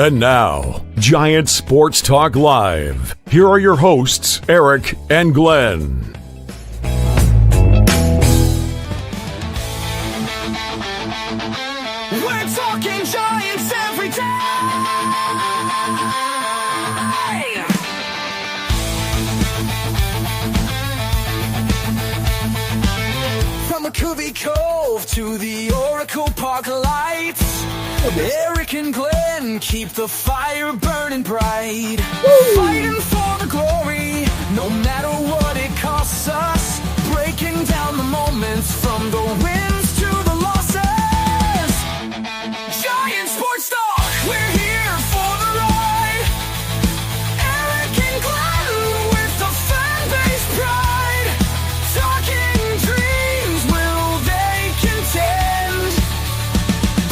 And now, Giant Sports Talk Live. Here are your hosts, Eric and Glenn. We're talking Giants every day. From McCovey Cove to the Oracle Park lights, Eric and Glenn keep the fire burning bright. Fighting for the glory, no matter what it costs us. Breaking down the moments from the wins to the losses. Giant Sports Talk, we're here for the ride. Eric and Glenn with the fan base pride. Talking dreams, will they contend?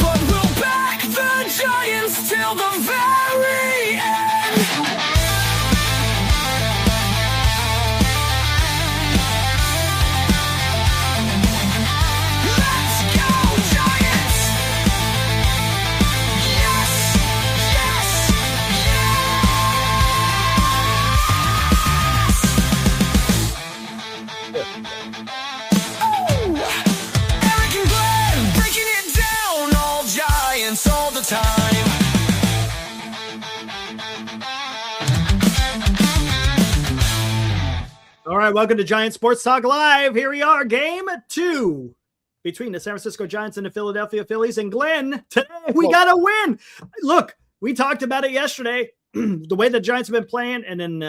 But we'll back the Giants till the very end. Let's go, Giants! Yes, yes, yes! Oh! Eric and Glenn breaking it down, all Giants all the time. All right, welcome to Giant Sports Talk Live. Here we are, game 2 between the San Francisco Giants and the Philadelphia Phillies. And Glenn, today we got a win. Look, we talked about it yesterday, the way the Giants have been playing, and then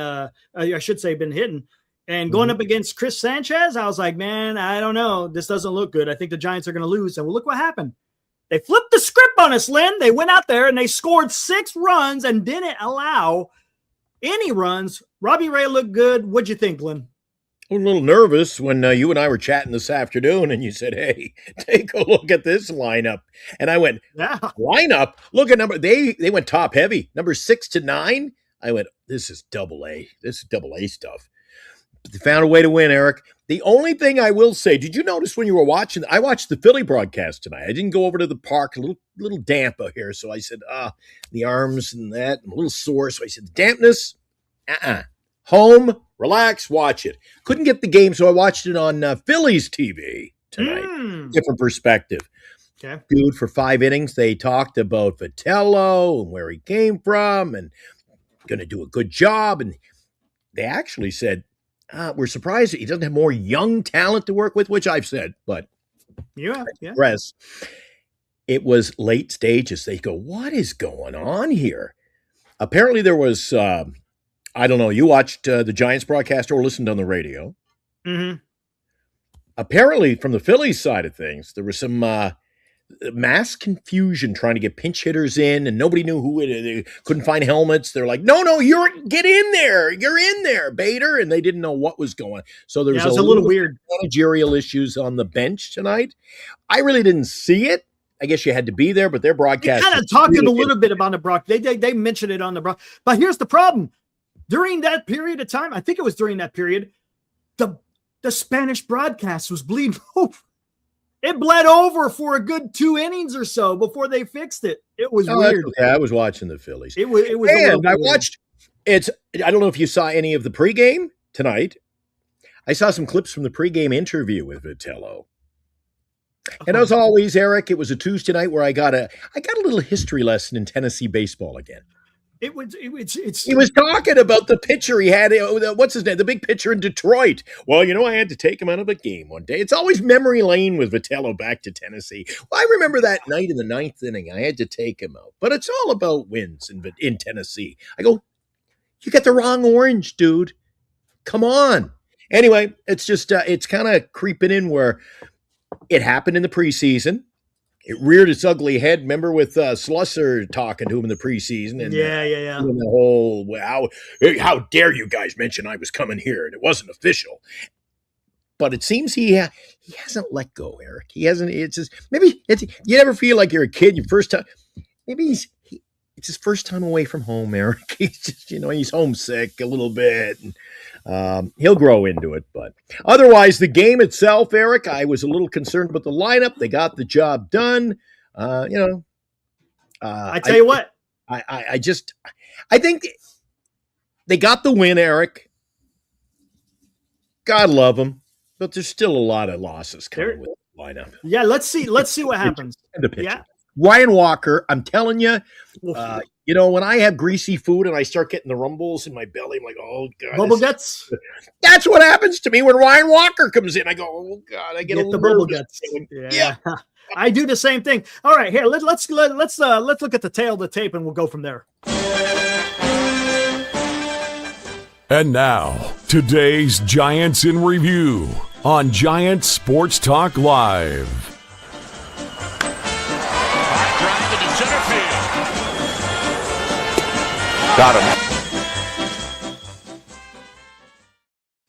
I should say been hitting. And going up against Chris Sanchez, I was like, man, I don't know. This doesn't look good. I think the Giants are going to lose. And well, look what happened. They flipped the script on us, Lynn. They went out there and they scored 6 runs and didn't allow any runs. Robbie Ray looked good. What'd you think, Glenn? I was a little nervous when you and I were chatting this afternoon and you said, hey, take a look at this lineup. And I went, Yeah. lineup? Look at number, they went top heavy, number 6 to 9. I went, this is double A. This is double A stuff. But they found a way to win, Eric. The only thing I will say, did you notice when you were watching, I watched the Philly broadcast tonight. I didn't go over to the park, a little damp out here. So I said, the arms and that, I'm a little sore. So I said, dampness, home, relax, watch it. Couldn't get the game, so I watched it on Phillies TV tonight. Different perspective. Okay. Dude, for 5 innings, they talked about Vitello and where he came from and going to do a good job. And they actually said, we're surprised that he doesn't have more young talent to work with, which I've said, but Yeah. press. It was late stages. They go, what is going on here? Apparently there was, I don't know, you watched the Giants broadcast or listened on the radio. Mm-hmm. Apparently from the Phillies side of things, there was some mass confusion trying to get pinch hitters in, and nobody knew who they couldn't find helmets. They're like, no, get in there. You're in there, Bader. And they didn't know what was going on. So there was a little weird managerial issues on the bench tonight. I really didn't see it. I guess you had to be there, but their broadcast. They kind of talked a little bit about the Brock. They mentioned it on the Brock. But here's the problem. During that period of time, I think it was during that period, the Spanish broadcast was bleeding over. It bled over for a good 2 innings or so before they fixed it. It was weird. Okay. I was watching the Phillies. It was and I watched I don't know if you saw any of the pregame tonight. I saw some clips from the pregame interview with Vitello. And as always, Eric, it was a Tuesday night where I got a little history lesson in Tennessee baseball again. He was talking about the pitcher he had. What's his name? The big pitcher in Detroit. Well, I had to take him out of a game one day. It's always memory lane with Vitello back to Tennessee. Well, I remember that night in the 9th inning. I had to take him out. But it's all about wins in Tennessee. I go, you got the wrong orange, dude. Come on. Anyway, it's just it's kind of creeping in where it happened in the preseason. It reared its ugly head. Remember with Slusser talking to him in the preseason? And, yeah. The whole, how dare you guys mention I was coming here and it wasn't official. But it seems he hasn't let go, Eric. He hasn't. It's just you never feel like you're a kid. Your first time. Maybe it's his first time away from home, Eric. He's just he's homesick a little bit. And, he'll grow into it, but otherwise, the game itself, Eric, I was a little concerned about the lineup. They got the job done. I tell you what, I think they got the win, Eric. God love them, but there's still a lot of losses coming with the lineup. Yeah, let's see what happens. And the pitcher. Yeah. Ryan Walker, I'm telling you, when I have greasy food and I start getting the rumbles in my belly, I'm like, oh, God. Bubble guts? That's what happens to me when Ryan Walker comes in. I go, oh, God, I get the bubble guts. Yeah. I do the same thing. All right, here, let's look at the tail of the tape, and we'll go from there. And now, today's Giants in Review on Giants Sports Talk Live. Got him.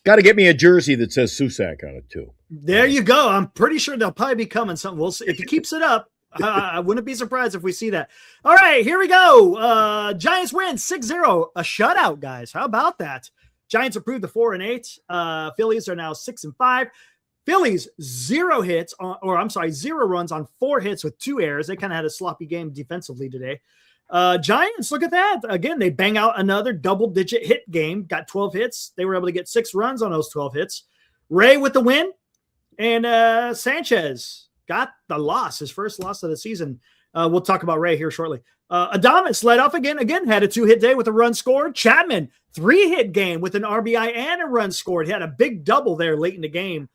Got to get me a jersey that says Susac on it, too. There you go. I'm pretty sure they'll probably be coming. Something. We'll see. If he keeps it up, I wouldn't be surprised if we see that. All right, here we go. Giants win 6-0. A shutout, guys. How about that? Giants improved to 4-8. Phillies are now 6-5. Phillies, 0 runs on 4 hits with 2 errors. They kind of had a sloppy game defensively today. Giants, look at that. Again, they bang out another double-digit hit game, got 12 hits. They were able to get 6 runs on those 12 hits. Ray with the win, and Sanchez got the loss, his first loss of the season. We'll talk about Ray here shortly. Adames led off again, had a 2-hit day with a run scored. Chapman, 3-hit game with an RBI and a run scored. He had a big double there late in the game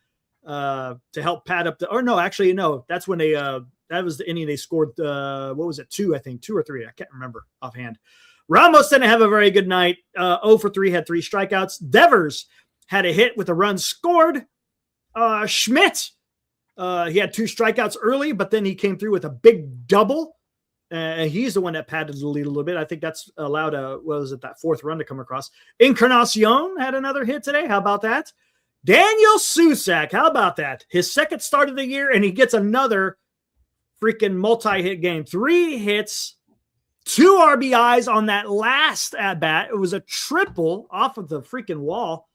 to help pad up that's when they that was the inning they scored. 2 or 3. I can't remember offhand. Ramos didn't have a very good night. 0 for 3, had 3 strikeouts. Devers had a hit with a run scored. Schmidt, he had 2 strikeouts early, but then he came through with a big double. And he's the one that padded the lead a little bit. I think that's allowed that 4th run to come across. Encarnacion had another hit today. How about that? Daniel Susac, how about that? His 2nd start of the year, and he gets another freaking multi-hit game. 3 hits, 2 RBIs on that last at-bat. It was a triple off of the freaking wall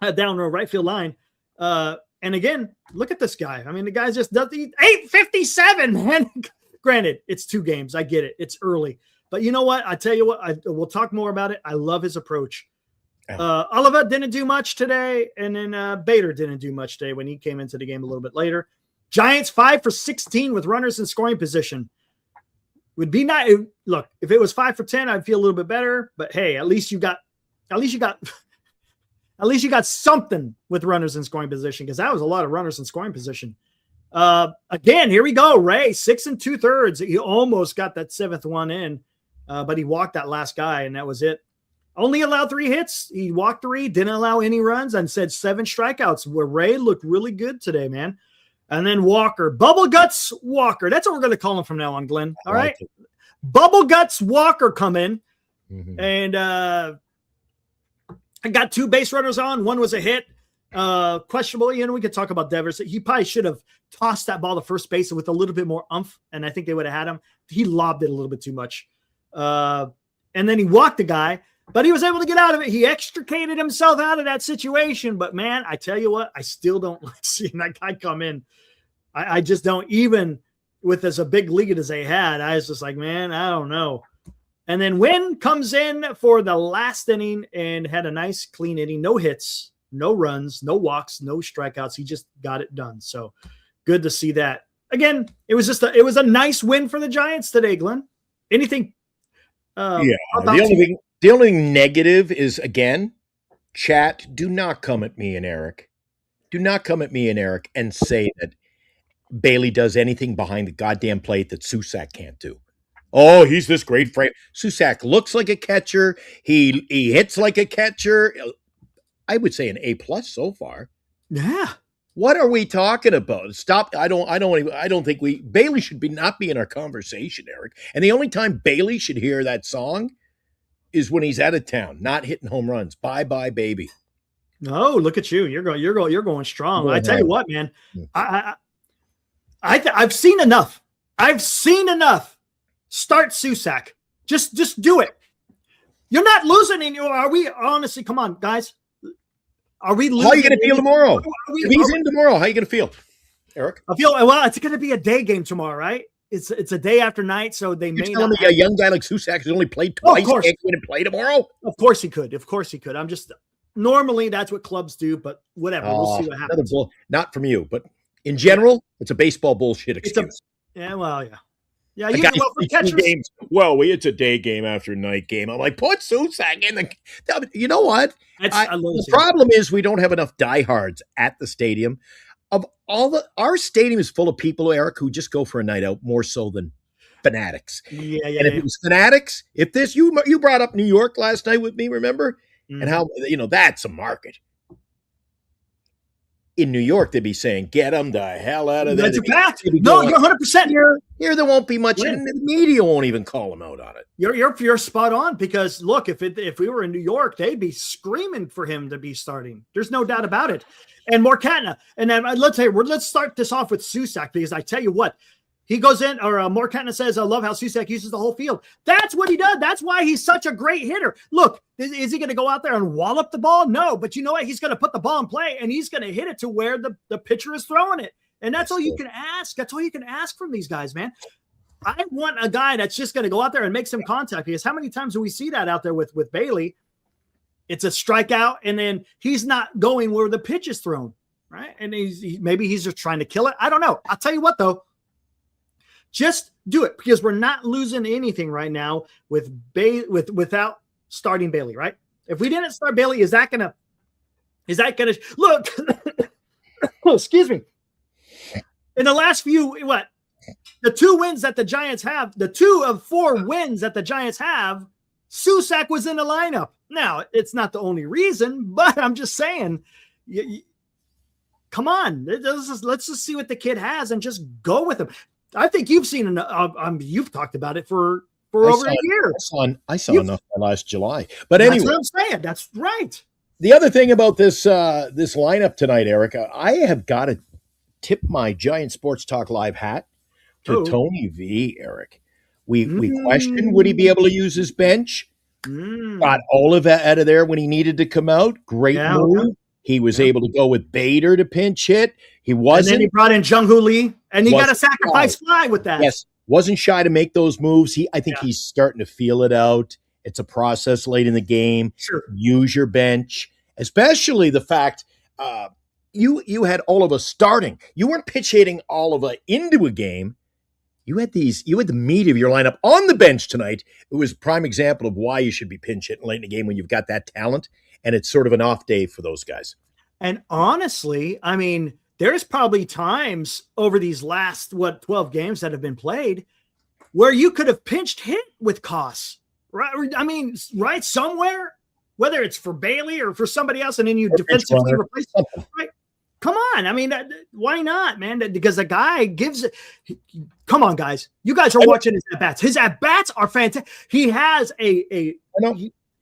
down the right field line. And again, look at this guy. I mean, the guy's just does 857, man. Granted, it's 2 games. I get it. It's early. But you know what? I tell you what, we'll talk more about it. I love his approach. Oliva didn't do much today, and then Bader didn't do much today when he came into the game a little bit later. Giants 5 for 16 with runners in scoring position. Would be nice. Look, if it was 5 for 10, I'd feel a little bit better. But hey, at least you got something with runners in scoring position, because that was a lot of runners in scoring position. Again, here we go. Ray, 6 2/3. He almost got that 7th one in, but he walked that last guy, and that was it. Only allowed 3 hits. He walked 3, didn't allow any runs, and said 7 strikeouts. Where Ray looked really good today, man. And then Walker, Bubble Guts Walker. That's what we're going to call him from now on, Glenn. All right. Bubble Guts Walker come in, and I got 2 base runners on. 1 was a hit. Questionable. We could talk about Devers. He probably should have tossed that ball to first base with a little bit more oomph, and I think they would have had him. He lobbed it a little bit too much. And then he walked the guy, but he was able to get out of it. He extricated himself out of that situation. But, man, I tell you what, I still don't like seeing that guy come in. I just don't, even with as a big lead as they had. I was just like, man, I don't know. And then Wynn comes in for the last inning and had a nice, clean inning. No hits, no runs, no walks, no strikeouts. He just got it done. So good to see that. Again, it was a nice win for the Giants today, Glenn. Anything? The only thing negative is, again, chat, do not come at me and Eric. Do not come at me and Eric and say that Bailey does anything behind the goddamn plate that Susac can't do. Oh, he's this great frame. Susac looks like a catcher. He hits like a catcher. I would say an A+ so far. Yeah. What are we talking about? Stop. I don't think Bailey should not be in our conversation, Eric. And the only time Bailey should hear that song is when he's out of town, not hitting home runs. Bye bye, baby. Oh, look at you. You're going strong. I tell you what, man. I've seen enough. Start Susac. Just do it. You're not losing any. Are we honestly? Come on, guys. Are we losing? How are you going to feel tomorrow? If he's in tomorrow, how are you going to feel, Eric? I feel, well, it's going to be a day game tomorrow, right? it's a day after night, so they You're may telling not. me a young guy like Susac has only played twice, of course. can't go in and play tomorrow? Of course he could. Of course he could. I'm just normally that's what clubs do, but whatever. We'll see what happens. Not from you, but in general, it's a baseball bullshit excuse. Yeah. Yeah, The you guy well, for plays 2 catchers. games. Well, it's a day game after night game. I'm like, put Susac in the. You know what? The problem is we don't have enough diehards at the stadium. Our stadium is full of people, Eric, who just go for a night out more so than fanatics. Yeah. And if it was fanatics, if this you brought up New York last night with me, remember? Mm-hmm. And how that's a market. In New York, they'd be saying, "Get them the hell out of there." That's a fact. No, you're 100%. Here, there won't be much, and the media won't even call them out on it. You're spot on because look, if we were in New York, they'd be screaming for him to be starting. There's no doubt about it. And Morcatna, and then let's start this off with Susac because I tell you what, he goes in, or Morcatna says, "I love how Susac uses the whole field." That's what he does. That's why he's such a great hitter. Look, is he going to go out there and wallop the ball? No, but you know what? He's going to put the ball in play and he's going to hit it to where the pitcher is throwing it. And that's all you can ask. That's all you can ask from these guys, man. I want a guy that's just going to go out there and make some contact because how many times do we see that out there with Bailey? It's a strikeout and then he's not going where the pitch is thrown, right? And maybe he's just trying to kill it. I don't know. I'll tell you what, though. Just do it because we're not losing anything right now without starting Bailey, right? If we didn't start Bailey, is that gonna look? Oh, excuse me. In the last few, the 2 wins that the Giants have, the 2 of 4 wins that the Giants have, Susac was in the lineup. Now, it's not the only reason, but I'm just saying, come on, let's just see what the kid has and just go with him. I think you've seen you've talked about it for over a year. I saw enough last July. But anyway, that's what I'm saying. That's right. The other thing about this lineup tonight, Erica, I have got to tip my Giant Sports Talk Live hat to Tony V, Eric. We questioned, would he be able to use his bench? Got Oliva out of there when he needed to come out. Great move. Okay. He was able to go with Bader to pinch hit. He wasn't. And then he brought in Jung-Hoo Lee, and he got a sacrifice fly with that. Yes, wasn't shy to make those moves. I think he's starting to feel it out. It's a process late in the game. Sure. Use your bench, especially the fact you had Oliva starting. You weren't pitch hitting Oliva into a game. You had the meat of your lineup on the bench tonight. It was a prime example of why you should be pinch hitting late in the game when you've got that talent, and it's sort of an off day for those guys. And honestly, I mean, there's probably times over these last 12 games that have been played where you could have pinched hit with Koss, right? I mean, right somewhere, whether it's for Bailey or for somebody else, and then you defensively replace them. Right? Come on. I mean, why not, man? Because the guy gives it. Come on, guys. You guys are watching his at-bats. His at-bats are fantastic. He has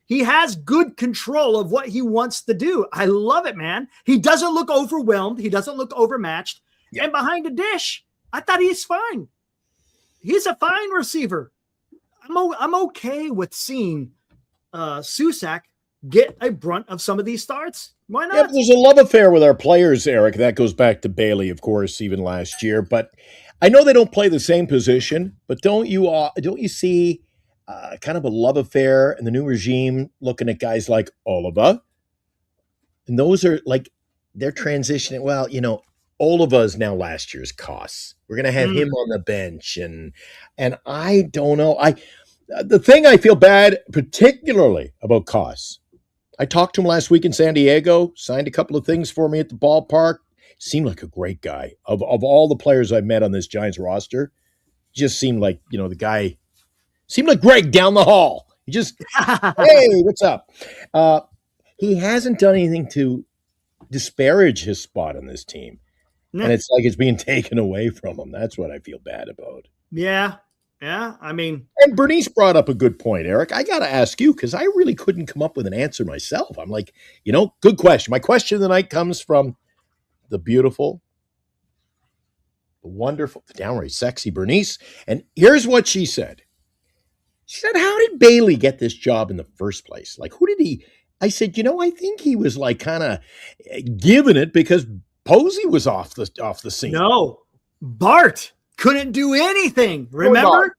he has good control of what he wants to do. I love it, man. He doesn't look overwhelmed. He doesn't look overmatched. Yeah. And behind the dish, I thought he's fine. He's a fine receiver. I'm okay with seeing Susac get a brunt of some of these starts. Why not? Yeah, there's a love affair with our players, Eric. That goes back to Bailey, of course, even last year. But I know they don't play the same position. But don't you see kind of a love affair in the new regime looking at guys like Oliva? And those are like they're transitioning. Well, Oliva is now last year's Koss. We're going to have him on the bench, and I don't know. The thing I feel bad, particularly about Koss. I talked to him last week in San Diego, signed a couple of things for me at the ballpark. Seemed like a great guy. Of all the players I've met on this Giants roster, just seemed like, the guy seemed like Greg down the hall. He just, hey, what's up? He hasn't done anything to disparage his spot on this team. And it's like it's being taken away from him. That's what I feel bad about. Yeah. Yeah, I mean. And Bernice brought up a good point, Eric. I got to ask you because I really couldn't come up with an answer myself. I'm like, good question. My question of the night comes from the beautiful, the wonderful, the downright sexy Bernice. And here's what she said. She said, how did Bailey get this job in the first place? Like, who did he? I said, I think he was like kind of giving it because Posey was off the scene. No, Bart couldn't do anything. Remember?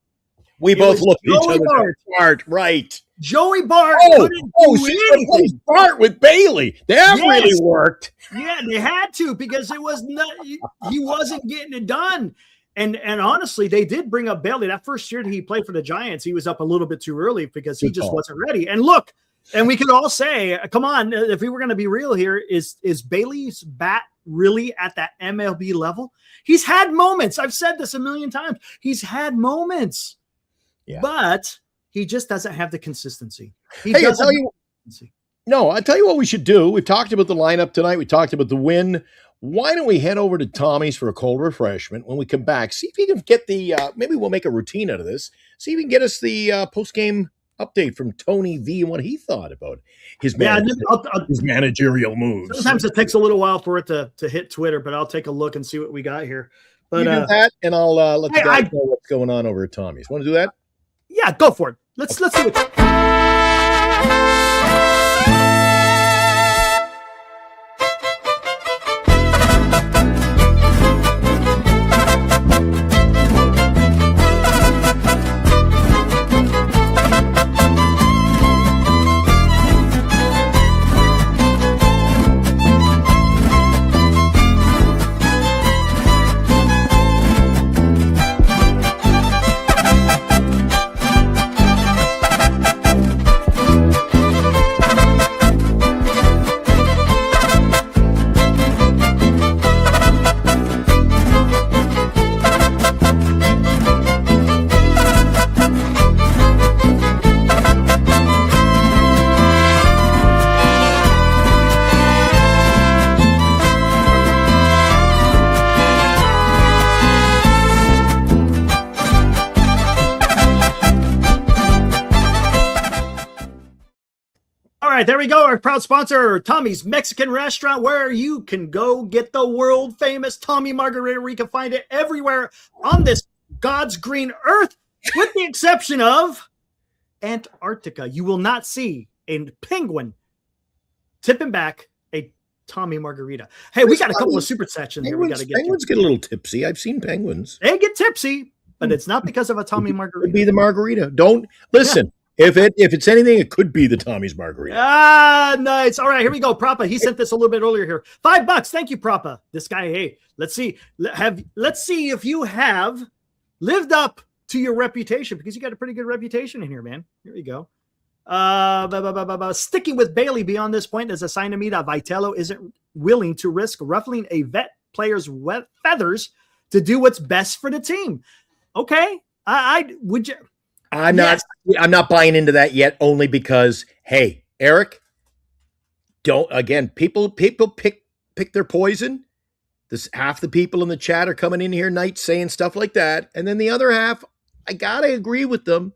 We both looked at each Joey other. Bart. Bart, right? Joey Bart couldn't do anything. Bart with Bailey. That really worked. Yeah, they had to because it was not. He wasn't getting it done. And honestly, they did bring up Bailey. That first year that he played for the Giants, he was up a little bit too early because he just wasn't ready. And look, and we could all say, come on, if we were going to be real here, is Bailey's bat really at that MLB level? He's had moments. I've said this a million times. He's had moments, but he just doesn't have the consistency. I tell you what we should do. We've talked about the lineup tonight. We talked about the win. Why don't we head over to Tommy's for a cold refreshment? When we come back, see if he can get the, maybe we'll make a routine out of this. See if he can get us the post-game update from Tony V and what he thought about his managerial moves. Sometimes it takes a little while for it to hit Twitter, but I'll take a look and see what we got here. But you do that, and I'll let the guys know what's going on over at Tommy's. Want to do that? Yeah, go for it. Let's do it. There we go. Our proud sponsor, Tommy's Mexican Restaurant, where you can go get the world famous Tommy Margarita. You can find it everywhere on this God's green earth, with the exception of Antarctica. You will not see a penguin tipping back a Tommy Margarita. Hey, we got a couple of super sections here we got to get. Penguins get a little tipsy. I've seen penguins. They get tipsy, but it's not because of a Tommy Margarita. It'd be the margarita. Don't listen. Yeah. If it's anything, it could be the Tommy's Margarita. Ah, nice. All right, here we go. Prapa, he sent this a little bit earlier here. $5. Thank you, Prapa. This guy, hey, let's see if you have lived up to your reputation, because you got a pretty good reputation in here, man. Here we go. Sticking with Bailey beyond this point is a sign to me that Vitello isn't willing to risk ruffling a vet player's feathers to do what's best for the team. Okay, would you? I'm not buying into that yet, only because, hey, Eric, people pick their poison. This half the people in the chat are coming in here night saying stuff like that, and then the other half, I gotta agree with them.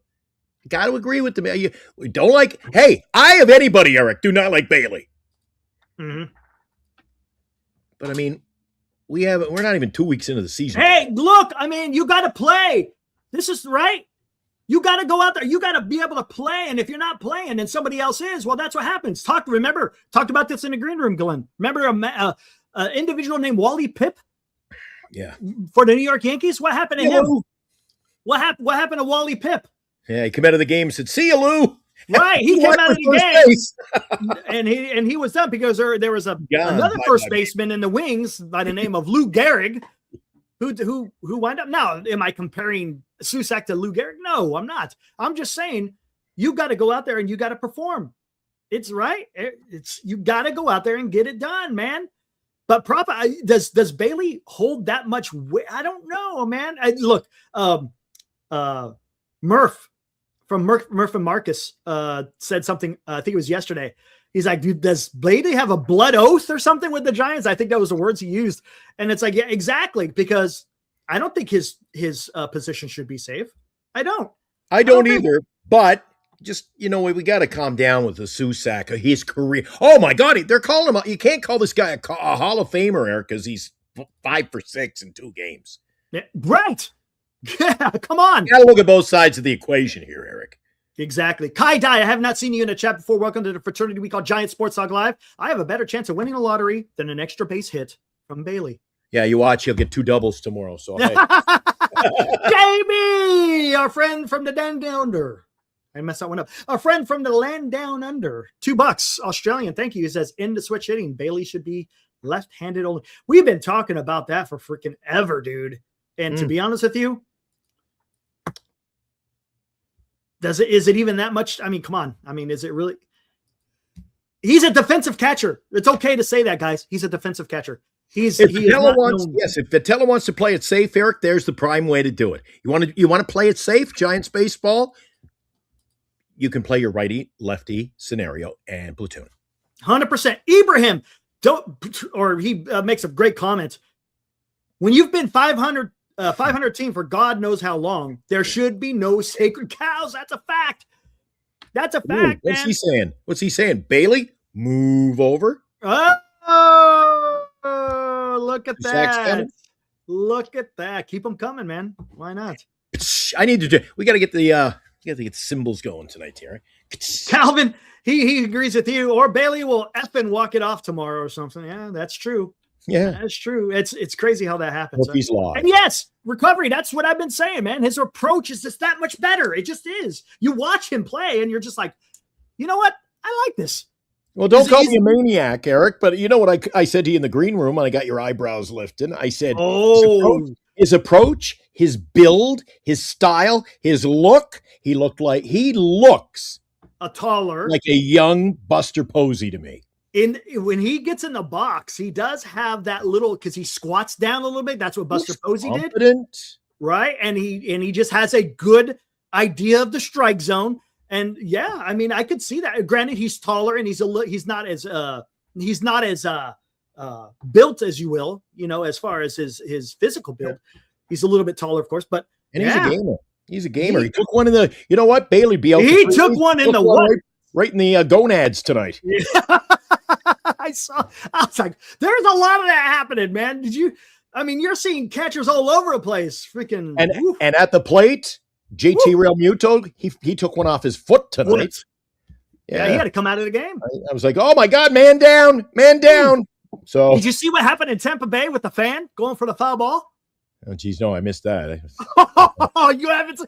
You don't like. Hey, I of anybody, Eric, do not like Bailey. Mm-hmm. But I mean, we're not even 2 weeks into the season. Hey, look, I mean, you got to play. This is right. You got to go out there. You got to be able to play. And if you're not playing and somebody else is, well, that's what happens. Talked about this in the green room, Glenn. Remember an individual named Wally Pipp? Yeah. For the New York Yankees? What happened to him? What happened to Wally Pipp? Yeah, he came out of the game and said, "See you, Lou." Right. He came out of the game. and he was done because there was another first baseman in the wings by the name of Lou Gehrig who wound up. Now, am I comparing Susac to Lou Gehrig? No, I'm not. I'm just saying you got to go out there and you got to perform. It's right. You got to go out there and get it done, man. But does Bailey hold that much weight? I don't know, man. Look, Murph from Murph and Marcus said something. I think it was yesterday. He's like, dude, does Bailey have a blood oath or something with the Giants? I think that was the words he used. And it's like, yeah, exactly. Because I don't think his position should be safe. I don't either. But just, we got to calm down with the Susac, his career. Oh my God. They're calling him. You can't call this guy a Hall of Famer, Eric, because he's 5 for 6 in 2 games. Yeah, right. Yeah, come on. You got to look at both sides of the equation here, Eric. Exactly. Kai Dai, I have not seen you in a chat before. Welcome to the fraternity we call Giant Sports Talk Live. I have a better chance of winning a lottery than an extra base hit from Bailey. Yeah, you watch. You'll get 2 doubles tomorrow. So hey. Jamie, our friend from the land down under. I messed that one up. Our friend from the land down under. $2 Australian. Thank you. He says, in the switch hitting, Bailey should be left-handed only. We've been talking about that for freaking ever, dude. And to be honest with you, is it even that much? I mean, come on. I mean, is it really? He's a defensive catcher. It's okay to say that, guys. He's a defensive catcher. If Vitello wants to play it safe, Eric, there's the prime way to do it. You want to play it safe, Giants baseball? You can play your righty, lefty scenario and platoon. 100%. Ibrahim, he makes a great comment. When you've been 500 team for God knows how long, there should be no sacred cows. That's a fact. That's a fact. What's he saying? What's he saying? Bailey, move over. Oh, look at that. Look at that. Keep them coming, man. Why not? We got to get the cymbals going tonight here. Calvin, he agrees with you. Or Bailey will effing walk it off tomorrow or something. Yeah, that's true. Yeah, that's true. It's crazy how that happens. He's live. And yes, recovery. That's what I've been saying, man. His approach is just that much better. It just is. You watch him play, and you're just like, you know what? I like this. Well, don't call me a maniac, Eric. But you know what I said to you in the green room, and I got your eyebrows lifted. I said, his approach, his build, his style, his look. He looks a taller, like a young Buster Posey to me. When he gets in the box, he does have that little, because he squats down a little bit. That's what Buster Posey did, right? And he just has a good idea of the strike zone. And yeah, I mean, I could see that. Granted, he's taller and he's not as built as you will, as far as his physical build. He's a little bit taller, of course, but he's a gamer. He's a gamer. He took one in the. You know what, Bailey? He took one in the what? Right in the gonads tonight. Yeah. I was like, there's a lot of that happening, man. You're seeing catchers all over the place. Freaking. And at the plate, JT Realmuto, he took one off his foot tonight. Yeah, he had to come out of the game. I was like, oh my God, man down. So did you see what happened in Tampa Bay with the fan going for the foul ball? Oh, geez, no, I missed that. Oh, you haven't.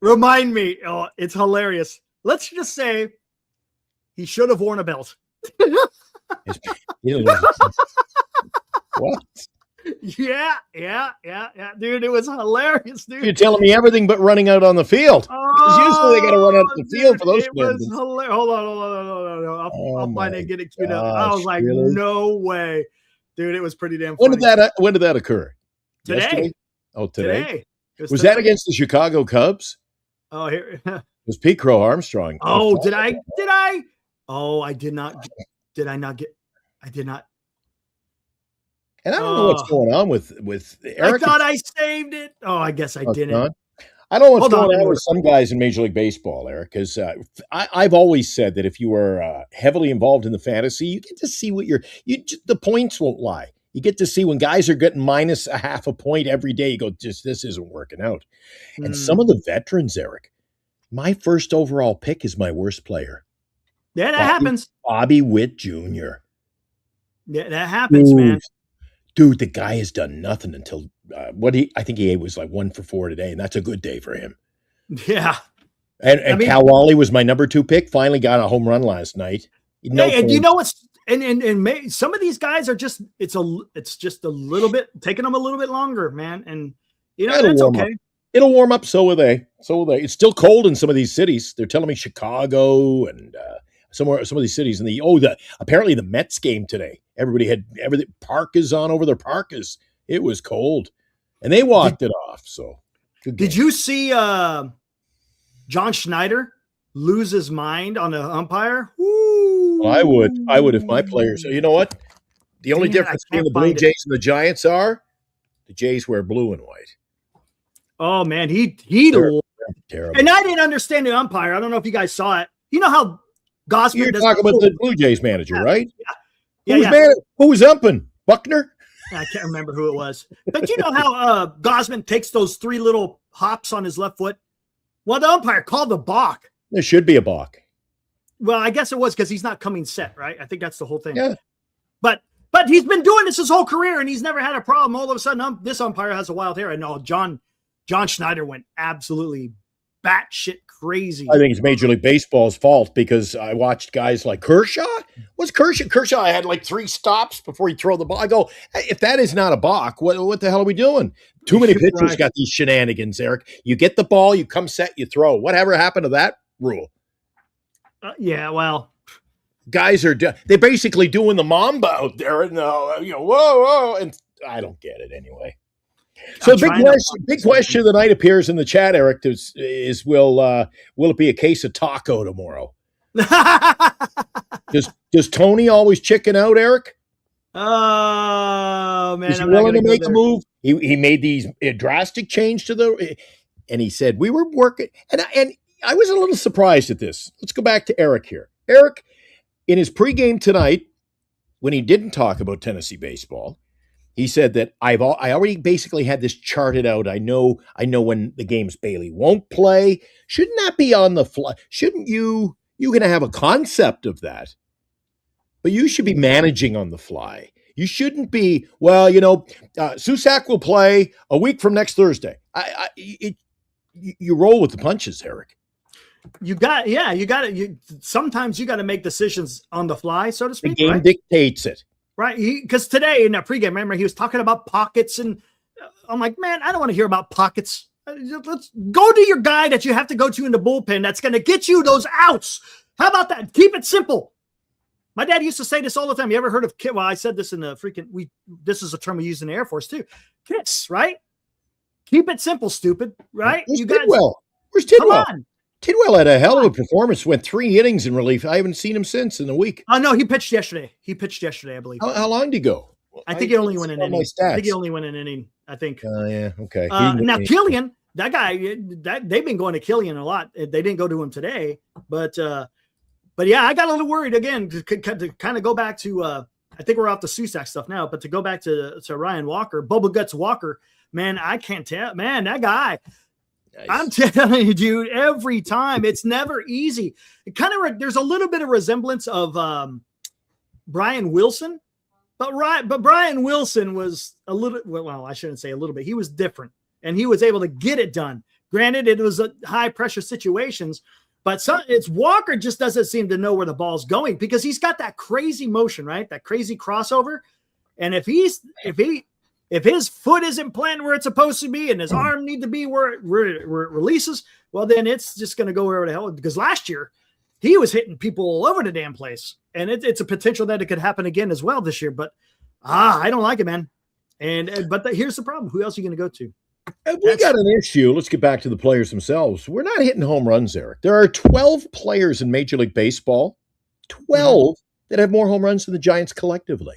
Remind me. Oh, it's hilarious. Let's just say he should have worn a belt. What? Yeah. Dude, it was hilarious, dude. You're telling me everything but running out on the field. Because usually they got to run out the field for those. It was hilarious. Hold on. I'll find it and get it queued up. I was like, really? No way. Dude, it was pretty damn funny. When did that occur? Today. Yesterday? Oh, today. Was that against the Chicago Cubs? Oh, here. It was Pete Crow Armstrong. Oh, did I? Oh, I did not. Did I not get? I did not. And I don't know what's going on with Eric. I thought I saved it. Oh, I guess I didn't. Not. I don't know what's going on with some guys in Major League Baseball, Eric, because I've always said that if you were heavily involved in the fantasy, you get to see what the points won't lie. You get to see when guys are getting minus a half a point every day. You go, this isn't working out. And some of the veterans, Eric, my first overall pick is my worst player. Yeah, that happens. Bobby Witt Jr. Yeah, that happens, man. Dude, the guy has done nothing until I think he was like 1 for 4 today, and that's a good day for him. Yeah. And Cal Wally was my number 2 pick. Finally got a home run last night. And you know what's and some of these guys are just it's just a little bit taking them a little bit longer, man. And that's okay. It'll warm up. So will they. It's still cold in some of these cities. They're telling me Chicago and some of these cities. And apparently the Mets game today. Everybody had everything parkas on over their parkas. It was cold, and they walked it off. So, did you see John Schneider lose his mind on the umpire? Woo. Well, I would if my players. You know what? The only difference between the Blue Jays and the Giants are the Jays wear blue and white. Oh man, he terrible. And I didn't understand the umpire. I don't know if you guys saw it. You know how Gosman. You're talking about the Blue Jays manager, right? Yeah. Who was umping? Buckner? I can't remember who it was. But you know how Gosman takes those 3 little hops on his left foot? Well, the umpire called the balk. There should be a balk. Well, I guess it was because he's not coming set, right? I think that's the whole thing. Yeah. But he's been doing this his whole career, and he's never had a problem. All of a sudden, this umpire has a wild hair. And no, John John Schneider went absolutely batshit crazy. I think it's Major League Baseball's fault because I watched guys like Kershaw. What's Kershaw? Kershaw had like 3 stops before he throw the ball. I go, hey, if that is not a balk, what the hell are we doing? Too many pitchers Right. got these shenanigans, Eric. You get the ball, you come set, you throw. Whatever happened to that rule? Yeah, well, Guys are they're basically doing the Mamba out there, and whoa, and I don't get it anyway. So big question of the night appears in the chat, Eric. Is will it be a case of taco tomorrow? Does Tony always chicken out, Eric? Oh man, Is he willing to make a move? He made these drastic change and he said we were working, and I was a little surprised at this. Let's go back to Eric here. Eric, in his pregame tonight, when he didn't talk about Tennessee baseball, he said that I already basically had this charted out. I know when the games Bailey won't play. Shouldn't that be on the fly? Shouldn't you're going to have a concept of that? But you should be managing on the fly. You shouldn't be, Susac will play a week from next Thursday. You roll with the punches, Eric. Sometimes you got to make decisions on the fly, so to speak. The game dictates it. Right, because today in that pregame, remember, he was talking about pockets, and I'm like, man, I don't want to hear about pockets. Let's go to your guy that you have to go to in the bullpen that's going to get you those outs. How about that? Keep it simple. My dad used to say this all the time. You ever heard of KISS? Well, I said this in the this is a term we use in the Air Force too. KISS, right? Keep it simple, stupid, right? Where's Tidwell? Where's Tidwell? Come on. Tidwell had a hell of a performance, went 3 innings in relief. I haven't seen him since in a week. Oh, no, he pitched yesterday. I believe. How long did he go? I think he only went an inning. I think he only went an inning, I think. Yeah, okay. Now, Killian, that guy, they've been going to Killian a lot. They didn't go to him today. But yeah, I got a little worried again to kind of go back to, I think we're off the Susac stuff now, but to go back to Ryan Walker, Bubba Guts Walker, man, I can't tell. Man, that guy. Nice. I'm telling you, dude, every time it's never easy. It kind of there's a little bit of resemblance of Brian Wilson, but Brian Wilson was a little, well, I shouldn't say a little bit. He was different, and he was able to get it done. Granted, it was a high pressure situations, but it's Walker just doesn't seem to know where the ball's going because he's got that crazy motion, right? That crazy crossover, and if his foot isn't planted where it's supposed to be and his arm need to be where it releases, well, then it's just going to go wherever the hell. Because last year, he was hitting people all over the damn place. And it's a potential that it could happen again as well this year. But, I don't like it, man. But here's the problem. Who else are you going to go to? We got an issue. Let's get back to the players themselves. We're not hitting home runs, Eric. There are 12 players in Major League Baseball, 12 that have more home runs than the Giants collectively.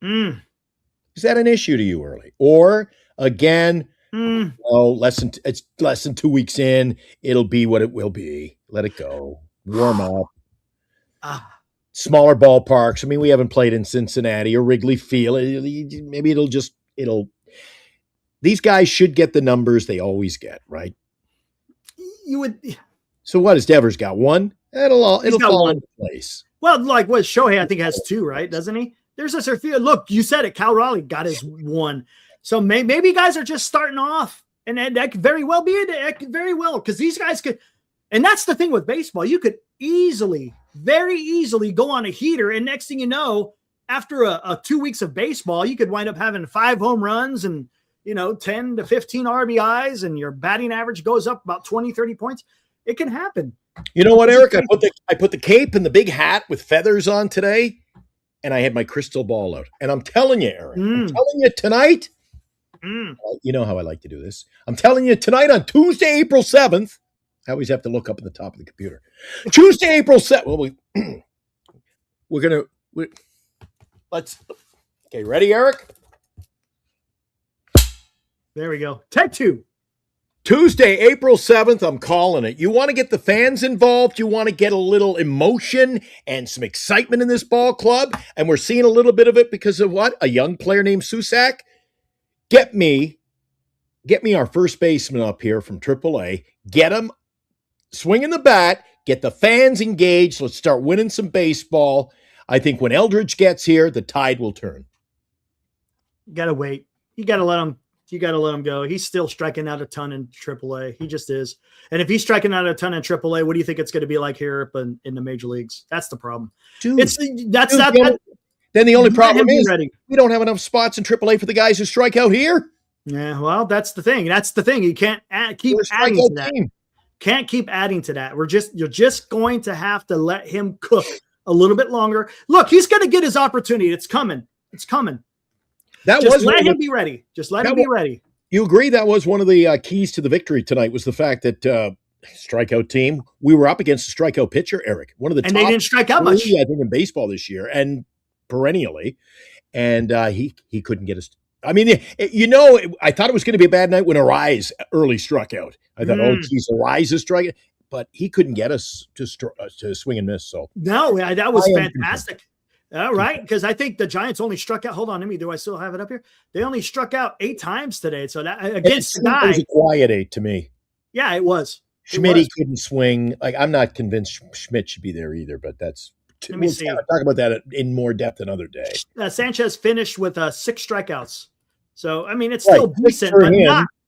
Is that an issue to you early? Or again, it's less than 2 weeks in. It'll be what it will be. Let it go. Warm up. Smaller ballparks. I mean, we haven't played in Cincinnati or Wrigley Field. Maybe these guys should get the numbers they always get, right? You would. So what has Devers got? 1? It'll fall into place. Well, like what Shohei, I think has 2, right? Doesn't he? There's a certain look. You said it. Cal Raleigh got his 1. So maybe guys are just starting off, and that could very well be it. That could very well because these guys could. And that's the thing with baseball. You could very easily go on a heater, and next thing you know, after a 2 weeks of baseball, you could wind up having 5 home runs and 10 to 15 RBIs, and your batting average goes up about 20, 30 points. It can happen. You know what, Eric? I put the cape and the big hat with feathers on today. And I had my crystal ball out. And I'm telling you, Eric, I'm telling you tonight, you know how I like to do this. I'm telling you tonight on Tuesday, April 7th, I always have to look up at the top of the computer. Tuesday, April 7th. Well, okay, ready, Eric? There we go. Take 2. Tuesday, April 7th, I'm calling it. You want to get the fans involved. You want to get a little emotion and some excitement in this ball club. And we're seeing a little bit of it because of what? A young player named Susac. Get me our first baseman up here from AAA. Get him swinging the bat. Get the fans engaged. Let's start winning some baseball. I think when Eldridge gets here, the tide will turn. You got to wait. You got to let him. You got to let him go. He's still striking out a ton in AAA. He just is. And if he's striking out a ton in AAA, what do you think it's going to be like here in the major leagues? That's the problem. Dude, Then the only problem is we don't have enough spots in AAA for the guys who strike out here. Yeah, well, that's the thing. You can't keep adding to that. Can't keep adding to that. You're just going to have to let him cook a little bit longer. Look, he's going to get his opportunity. It's coming. Let him be ready. Just let him be ready. You agree that was one of the keys to the victory tonight was the fact that strikeout team, we were up against a strikeout pitcher, Eric. One of the and top they didn't strike out much. I think in baseball this year and perennially. And he couldn't get us. I mean, I thought it was going to be a bad night when Arise early struck out. I thought, Arise is striking. But he couldn't get us to swing and miss. So no, that was fantastic. All right, because I think the Giants only struck out. Hold on, do I still have it up here? They only struck out 8 times today. So that against the guy, it was a quiet 8 to me. Yeah, it was. Schmidt couldn't swing. Like I'm not convinced Schmidt should be there either. But that's we'll talk about that in more depth another day. Sanchez finished with 6 strikeouts. So I mean, it's still decent,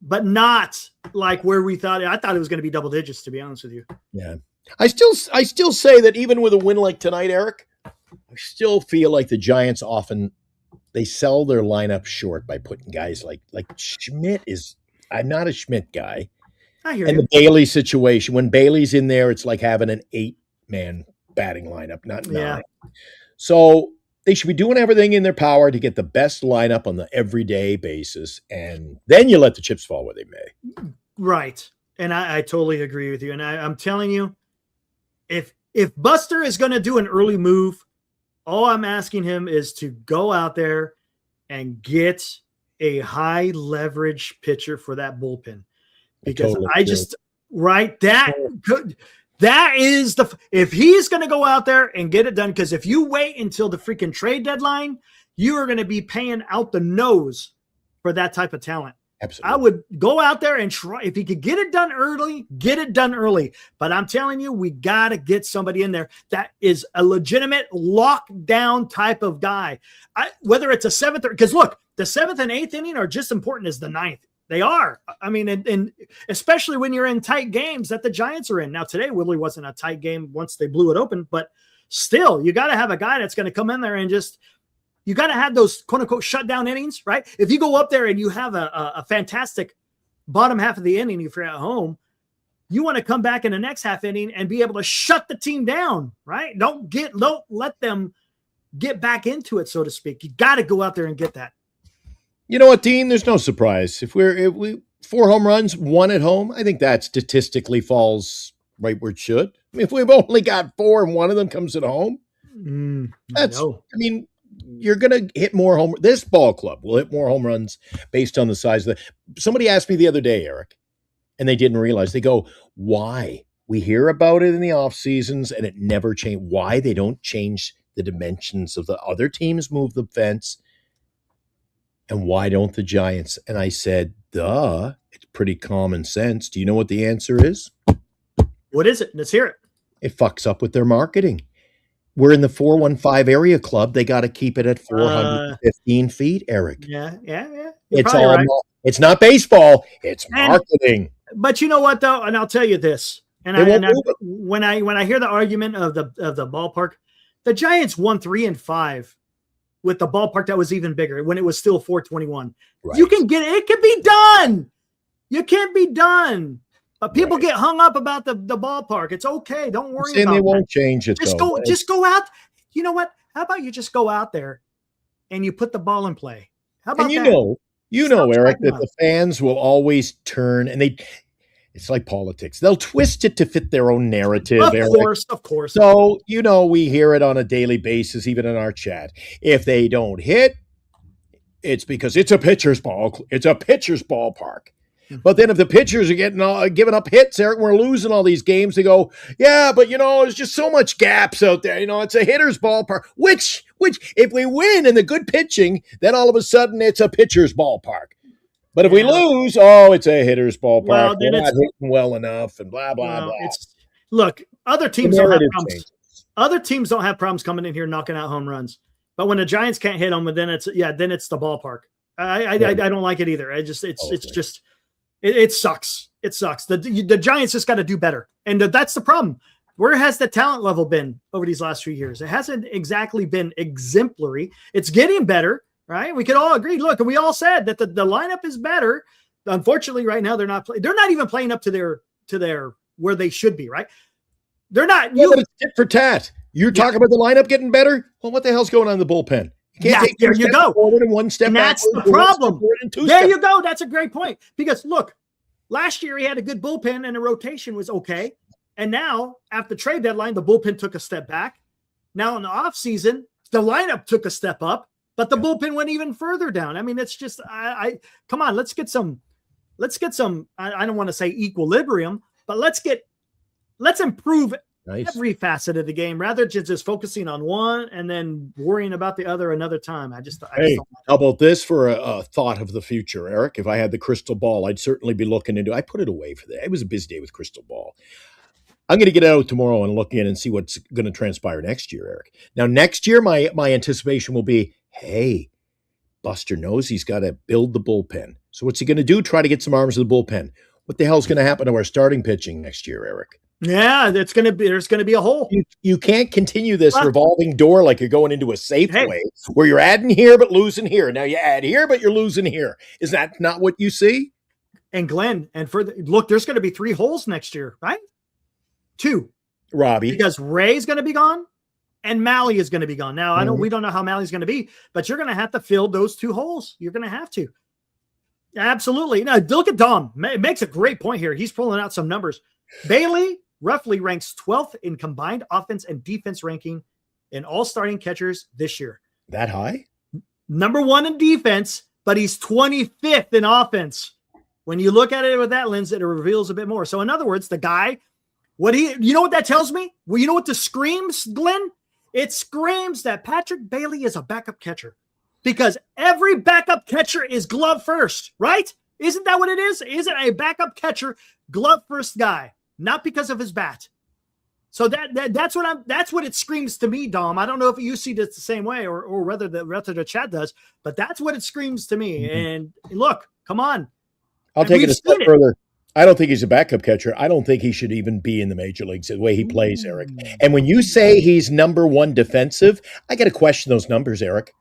but not like where we thought. I thought it was going to be double digits, to be honest with you. Yeah, I still say that even with a win like tonight, Eric, I still feel like the Giants often they sell their lineup short by putting guys like Schmidt is. I'm not a Schmidt guy. I hear you. The Bailey situation, when Bailey's in there, it's like having an 8-man batting lineup, not 9. Yeah. So they should be doing everything in their power to get the best lineup on the everyday basis, and then you let the chips fall where they may. Right, and I totally agree with you. And I'm telling you, if Buster is going to do an early move, all I'm asking him is to go out there and get a high leverage pitcher for that bullpen, because that is if he's going to go out there and get it done, because if you wait until the freaking trade deadline, you are going to be paying out the nose for that type of talent. Absolutely. I would go out there and try. If he could get it done early, get it done early. But I'm telling you, we got to get somebody in there that is a legitimate lockdown type of guy. Whether it's a 7th because look, the 7th and 8th inning are just important as the 9th. They are. I mean, and especially when you're in tight games that the Giants are in. Now, today really wasn't a tight game once they blew it open, but still, you got to have a guy that's going to come in there and you got to have those quote unquote shutdown innings, right? If you go up there and you have a fantastic bottom half of the inning, if you're at home, you want to come back in the next half inning and be able to shut the team down, right? Don't let them get back into it, so to speak. You got to go out there and get that. You know what, Dean? There's no surprise. If we 4 home runs, 1 at home, I think that statistically falls right where it should. I mean, if we've only got 4 and 1 of them comes at home, you're going to hit more home. This ball club will hit more home runs based on the size of somebody asked me the other day, Eric, and they didn't realize. They go, why? We hear about it in the off seasons and it never changed. Why they don't change the dimensions of the other teams move the fence? And why don't the Giants? And I said, it's pretty common sense. Do you know what the answer is? What is it? Let's hear it. It fucks up with their marketing. We're in the 415 area club. They got to keep it at 415 feet, Eric. Yeah. It's all right. It's not baseball. It's marketing. But you know what, though? And I'll tell you this. When I hear the argument of the ballpark, the Giants won 3 and 5 with the ballpark that was even bigger when it was still 421. Right. You can get it. It can be done. You can't be done. But people get hung up about the ballpark. It's okay. Don't worry about it. They won't change it. Just go out. You know what? How about you just go out there and you put the ball in play? How about that? You know, Eric, that the fans will always turn and it's like politics. They'll twist it to fit their own narrative. Of course. So, we hear it on a daily basis, even in our chat. If they don't hit, it's because it's a pitcher's ball. It's a pitcher's ballpark. But then if the pitchers are giving up hits, Eric, we're losing all these games. They go, yeah, but there's just so much gaps out there. It's a hitter's ballpark. Which if we win in the good pitching, then all of a sudden it's a pitcher's ballpark. But if we lose, it's a hitter's ballpark. Well, they're not hitting well enough, and blah blah blah. Look, other teams don't have problems. Other teams don't have problems coming in here knocking out home runs. But when the Giants can't hit them, then it's the ballpark. I don't like it either. It sucks. It sucks. The Giants just got to do better. And that's the problem. Where has the talent level been over these last few years? It hasn't exactly been exemplary. It's getting better, right? We could all agree. Look, we all said that the lineup is better. Unfortunately, right now they're not even playing up to their where they should be, right? They're not. But it's tit for tat. You're talking about the lineup getting better? Well, what the hell's going on in the bullpen? You can't take there you go. Forward and one step and back. That's the problem. There you go. That's a great point. Because look, last year he had a good bullpen and the rotation was okay. And now, after trade deadline, the bullpen took a step back. Now in the offseason, the lineup took a step up, but the bullpen went even further down. I mean, it's just come on, let's get some, I don't want to say equilibrium, but let's improve every facet of the game rather than just focusing on one and then worrying about the other another time. I just don't how about this for a thought of the future, Eric? If I had the crystal ball, I'd certainly be looking into. I put it away for that. It was a busy day with crystal ball. I'm going to get out tomorrow and look in and see what's going to transpire next year, Eric. Now, next year, my anticipation will be, hey, Buster knows he's got to build the bullpen. So what's he going to do? Try to get some arms in the bullpen. What the hell's going to happen to our starting pitching next year, Eric? Yeah, there's going to be a hole. You can't continue this revolving door like you're going into a Safeway where you're adding here but losing here. Now you add here but you're losing here. Is that not what you see? And Glenn, look, there's going to be 3 holes next year, right? 2, Robbie, because Ray's going to be gone and Malley is going to be gone. Now, we don't know how Malley's going to be, but you're going to have to fill those 2 holes. You're going to have to. Absolutely. Now, look at Dom. It makes a great point here. He's pulling out some numbers. Bailey roughly ranks 12th in combined offense and defense ranking in all starting catchers this year. That high? Number 1 in defense, but he's 25th in offense. When you look at it with that lens, it reveals a bit more. So in other words, the guy, you know what that tells me? Well, you know what this screams, Glenn? It screams that Patrick Bailey is a backup catcher because every backup catcher is glove first, right? Isn't that what it is? Isn't a backup catcher glove first guy, not because of his bat? So that's what it screams to me, Dom. I don't know if you see this the same way or whether the rest of the chat does, but that's what it screams to me. Mm-hmm. And look, come on. I'll take it a step further. I don't think he's a backup catcher. I don't think he should even be in the major leagues the way he plays, Eric. And when you say he's number 1 defensive, I got to question those numbers, Eric.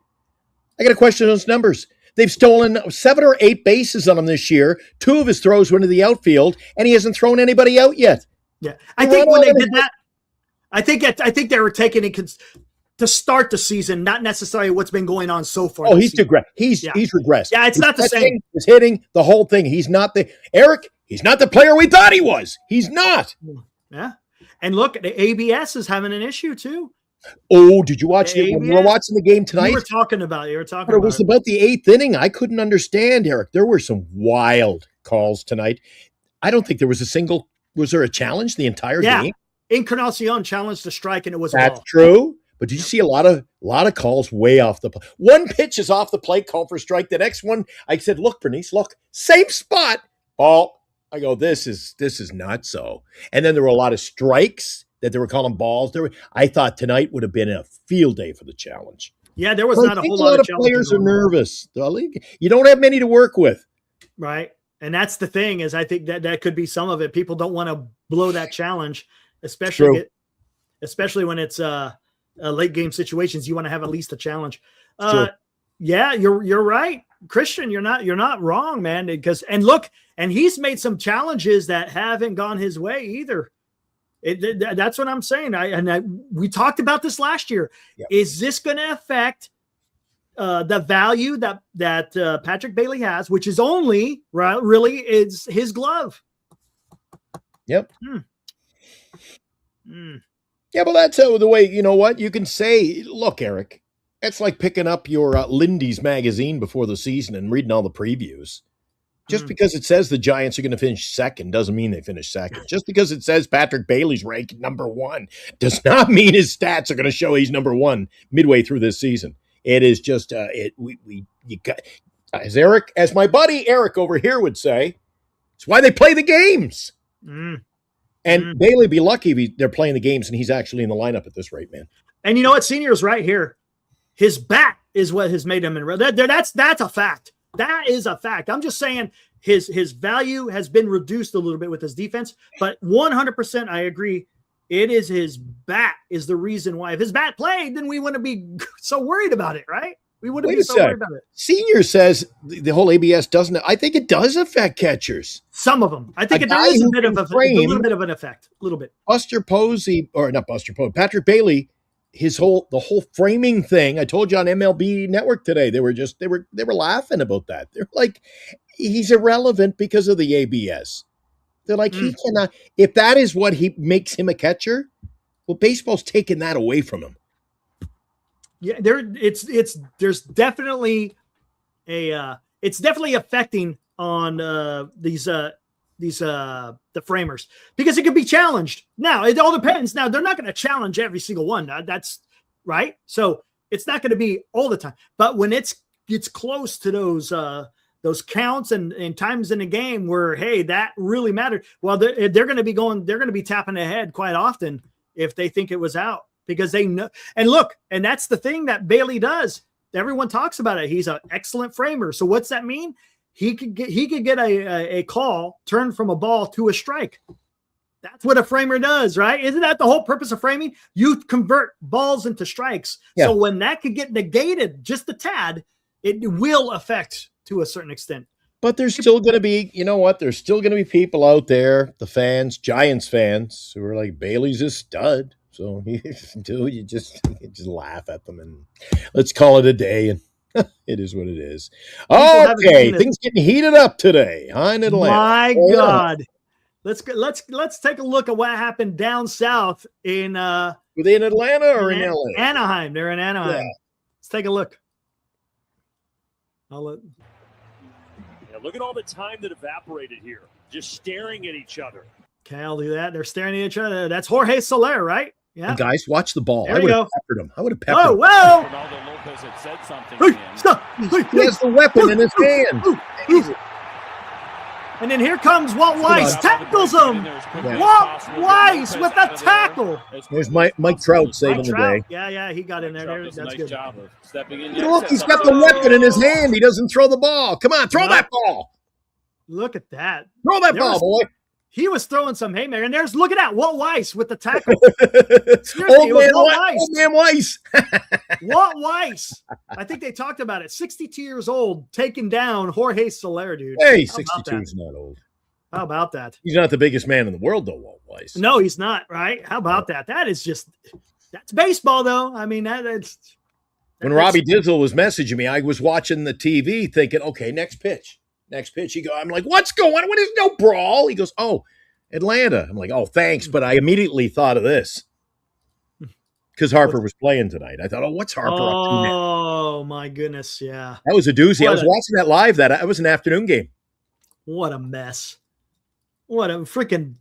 I got to question those numbers. They've stolen 7 or 8 bases on him this year. 2 of his throws went to the outfield, and he hasn't thrown anybody out yet. Yeah, I think when they did that, I think they were taking it to start the season, not necessarily what's been going on so far. Oh, he's regressed. He's regressed. Yeah, it's not the same. He's hitting the whole thing. He's not He's not the player we thought he was. He's not. Yeah. And look, the ABS is having an issue too. Oh, did you watch it? When we were watching the game tonight? You were talking about it. It was about the 8th inning. I couldn't understand, Eric. There were some wild calls tonight. I don't think there was was there a challenge the entire game? Encarnacion challenged the strike and it was That's true. But did you see a lot of calls way off the plate? One pitch is off the plate, call for a strike. The next one, I said, look, Bernice, look, same spot. Ball. I go, this is not so. And then there were a lot of strikes that they were calling balls. I thought tonight would have been a field day for the challenge. Yeah, there was not a whole lot of players are nervous. You don't have many to work with. Right. And that's the thing is I think that could be some of it. People don't want to blow that challenge, especially when it's late game situations. You want to have at least a challenge. Yeah, you're right. Christian, you're not wrong, man. And he's made some challenges that haven't gone his way either. That's what I'm saying. We talked about this last year. Yep. Is this going to affect the value that Patrick Bailey has, which is only really is his glove? Yep. Yeah, but that's the way. You know what you can say. Look, Eric. It's like picking up your Lindy's magazine before the season and reading all the previews. Just because it says the Giants are going to finish second doesn't mean they finish second. Just because it says Patrick Bailey's ranked number 1 does not mean his stats are going to show he's number 1 midway through this season. It is just as my buddy Eric over here would say, it's why they play the games. And Bailey be lucky if they're playing the games and he's actually in the lineup at this rate, man. And you know what? Senior's right here. His bat is what has made him in. That's a fact. That is a fact. I'm just saying his value has been reduced a little bit with his defense, but 100% I agree. It is his bat is the reason why. If his bat played, then we wouldn't be so worried about it, right? We wouldn't be so worried about it. Senior says the whole ABS doesn't. I think it does affect catchers. Some of them. I think it is a little bit of an effect. A little bit. Patrick Bailey, the whole framing thing. I told you on MLB Network today. They were laughing about that. They're like, he's irrelevant because of the ABS. They're like, he cannot. If that is what makes him a catcher, well, baseball's taking that away from him. Yeah, there's definitely it's definitely affecting on these the framers because it could be challenged. Now it all depends. Now they're not going to challenge every single one. That's right. So it's not going to be all the time. But when it's close to those counts and times in a game where, hey, that really mattered. Well, they're going to be tapping ahead quite often if they think it was out. Because they know, and look, and that's the thing that Bailey does. Everyone talks about it. He's an excellent framer. So what's that mean? He could get a call turned from a ball to a strike. That's what a framer does, right? Isn't that the whole purpose of framing? You convert balls into strikes. Yeah. So when that could get negated just a tad, it will affect to a certain extent. But there's still going to be, you know what? There's still going to be people out there, the fans, Giants fans, who are like, Bailey's a stud. So you just laugh at them and let's call it a day. And it is what it is. Okay, things getting heated up today in Atlanta. My God, let's take a look at what happened down south in. Were they in Atlanta or in LA? Anaheim. They're in Anaheim. Yeah. Let's take a look. Look at all the time that evaporated here, just staring at each other. Okay, I'll do that. They're staring at each other. That's Jorge Soler, right? Yeah. And guys, watch the ball. I would have peppered him. I would have peppered him. Whoa! Ronaldo Lopez had said something to him. He has the weapon in his hand. And then here comes Walt Weiss. Tackles him. Walt Weiss with the tackle. There's Mike Trout saving the day. Yeah, he got in there. That's good. Job of stepping in. Look, he's got the weapon in his hand. He doesn't throw the ball. Come on, throw that ball. Look at that. Throw that ball, boy. He was throwing some haymaker, and look at that, Walt Weiss with the tackle. Old man Weiss. Walt Weiss. I think they talked about it. 62 years old, taking down Jorge Soler, dude. Hey, 62 is not old. How about that? He's not the biggest man in the world, though, Walt Weiss. No, he's not, right? How about that? That's baseball, though. I mean, that's when Robbie Dizzle was messaging me, I was watching the TV thinking, okay, next pitch. I'm like, what's going on? What is no brawl? He goes, oh, Atlanta. I'm like, oh, thanks. But I immediately thought of this because Harper was playing tonight. I thought, what's Harper up to now? Oh, my goodness. Yeah. That was a doozy. I was watching that live. That was an afternoon game. What a mess. What a freaking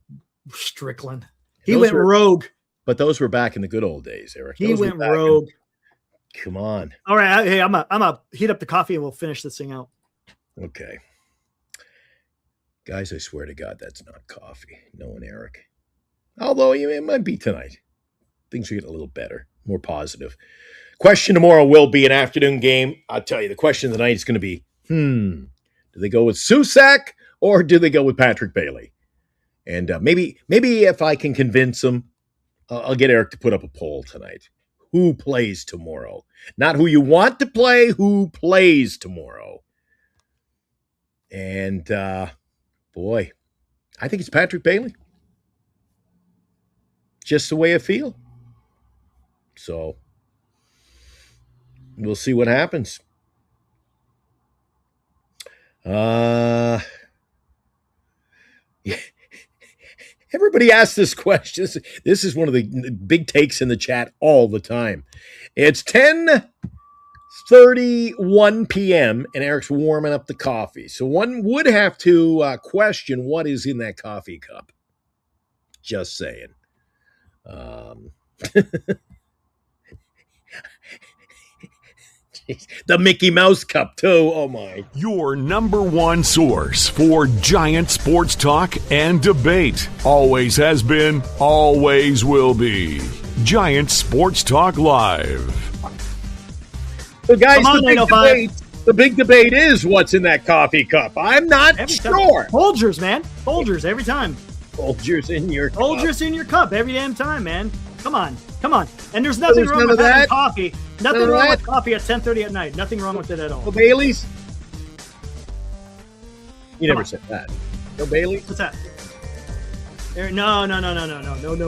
Strickland. He went rogue. But those were back in the good old days, Eric. He went rogue. Come on. All right. Hey, I'm gonna heat up the coffee and we'll finish this thing out. Okay. Guys, I swear to God, that's not coffee. No, and Eric. Although it might be tonight. Things are getting a little better, more positive. Question tomorrow will be an afternoon game. I'll tell you, the question tonight is going to be, do they go with Susac or do they go with Patrick Bailey? And maybe if I can convince them, I'll get Eric to put up a poll tonight. Who plays tomorrow? Not who you want to play, who plays tomorrow. And, boy, I think it's Patrick Bailey. Just the way I feel. So, we'll see what happens. Everybody asks this question. This is one of the big takes in the chat all the time. It's 10:31 p.m. and Eric's warming up the coffee. So one would have to question what is in that coffee cup. Just saying. The Mickey Mouse cup, too. Oh, my. Your number one source for Giant sports talk and debate. Always has been, always will be. Giant Sports Talk Live. So, guys, the big debate The big debate is what's in that coffee cup. I'm not Every sure. time. Folgers, man. Folgers every time. Folgers in your cup. Folgers in your cup every damn time, man. Come on. And there's nothing wrong none with of having that? coffee. Nothing None of wrong that? with coffee at 10:30 at night. Nothing wrong with it at all. No Baileys? You Come never on. said that. No Baileys? What's that? No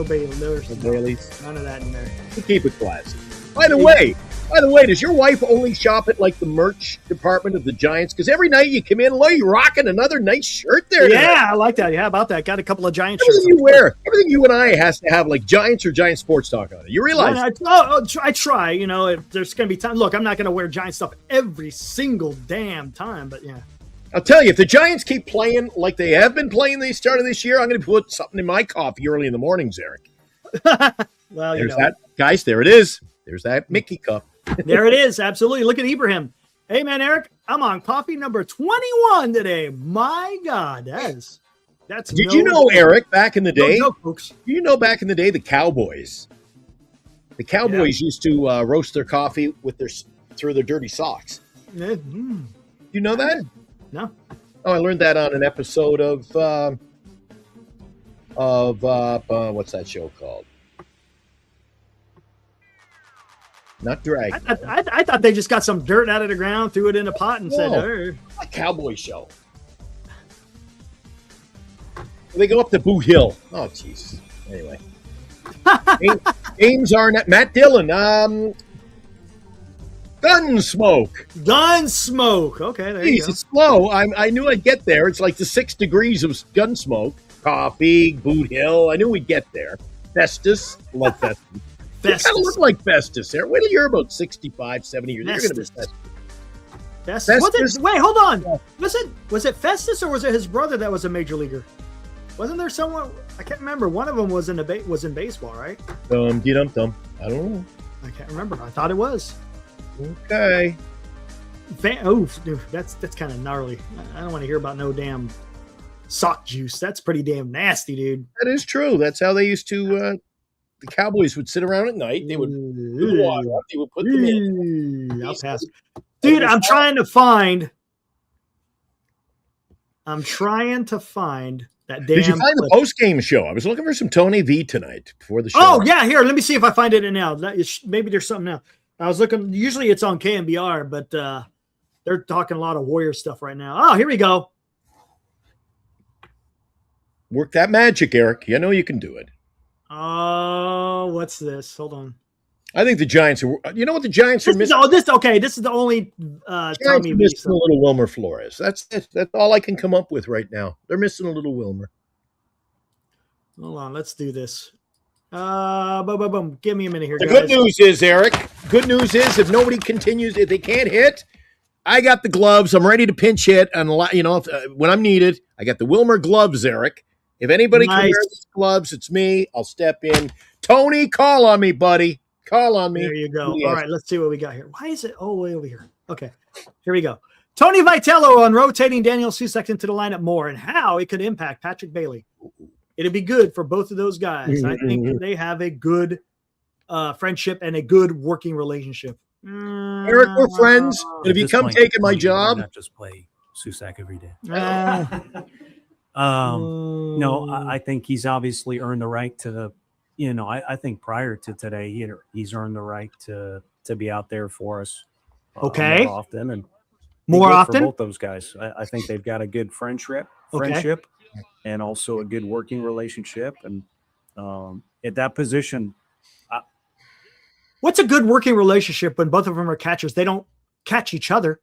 Bailey. There's No Baileys? none of that in there. You keep it classy. By the way, does your wife only shop at like the merch department of the Giants? Because every night you come in, look, you're rocking another nice shirt there. Yeah, tonight. I like that. Yeah, about that. Got a couple of Giant shirts. Everything you wear, everything you and I has to have like Giants or Giant Sports Talk on it. You realize? I try. You know, if there's going to be time. Look, I'm not going to wear Giant stuff every single damn time, but yeah. I'll tell you, if the Giants keep playing like they have been playing the start of this year, I'm going to put something in my coffee early in the mornings, Eric. Well, There's that. Guys, there it is. There's that Mickey cup. There it is. Absolutely. Look at Ibrahim. Hey, man, Eric, I'm on coffee number 21 today. My God, that's Did you know, Eric, back in the day, no joke, folks. you know back in the day, the Cowboys used to roast their coffee with through their dirty socks. You know that? No. Oh, I learned that on an episode of what's that show called? Not Dragon. I thought they just got some dirt out of the ground, threw it in a pot, and said, a cowboy show. They go up to Boot Hill. Oh, jeez. Anyway. James Arnett, Matt Dillon, Gunsmoke. Gunsmoke. Okay, there you Jeez, go. it's slow. I knew I'd get there. It's like the 6 degrees of Gunsmoke. Coffee, Boot Hill. I knew we'd get there. Festus. Love Festus. You kind of look like Festus there. Wait till you're about 65, 70 years. You're going to be Festus. Festus. Wait, hold on. Was it Festus or was it his brother that was a major leaguer? Wasn't there someone? I can't remember. One of them was in baseball, right? I don't know. I can't remember. I thought it was. Okay. Dude, that's kind of gnarly. I don't want to hear about no damn sock juice. That's pretty damn nasty, dude. That is true. That's how they used to. The Cowboys would sit around at night. They would put the water up. They would put them in. I'll pass. Dude, I'm trying to find that damn. Did you find the post-game show? I was looking for some Tony V tonight before the show. Oh, yeah. Here, let me see if I find it now. Maybe there's something now. I was looking. Usually it's on KMBR, but they're talking a lot of Warrior stuff right now. Oh, here we go. Work that magic, Eric. You know you can do it. Oh, what's this? Hold on. I think the Giants are. You know what the Giants are missing? This is the only Tommy V. Missing a little Wilmer Flores. That's it. That's all I can come up with right now. They're missing a little Wilmer. Hold on, let's do this. Boom. Give me a minute here, The guys. good news is, Eric. Good news is, if nobody continues, if they can't hit, I got the gloves. I'm ready to pinch hit, and when I'm needed, I got the Wilmer gloves, Eric. If anybody can wear these gloves, it's me. I'll step in. Tony, call on me, buddy. Call on me. There you go. All right, let's see what we got here. Why is it way over here? Okay, here we go. Tony Vitello on rotating Daniel Susac into the lineup more and how it could impact Patrick Bailey. It'd be good for both of those guys. I think they have a good friendship and a good working relationship. Eric, we're friends. But if you come taking my job, not just play Susac every day. No, I think he's obviously earned the right to. I think prior to today, he's earned the right to be out there for us. Okay. More often and more often. For both those guys, I think they've got a good friendship, and also a good working relationship. And at that position, what's a good working relationship when both of them are catchers? They don't catch each other.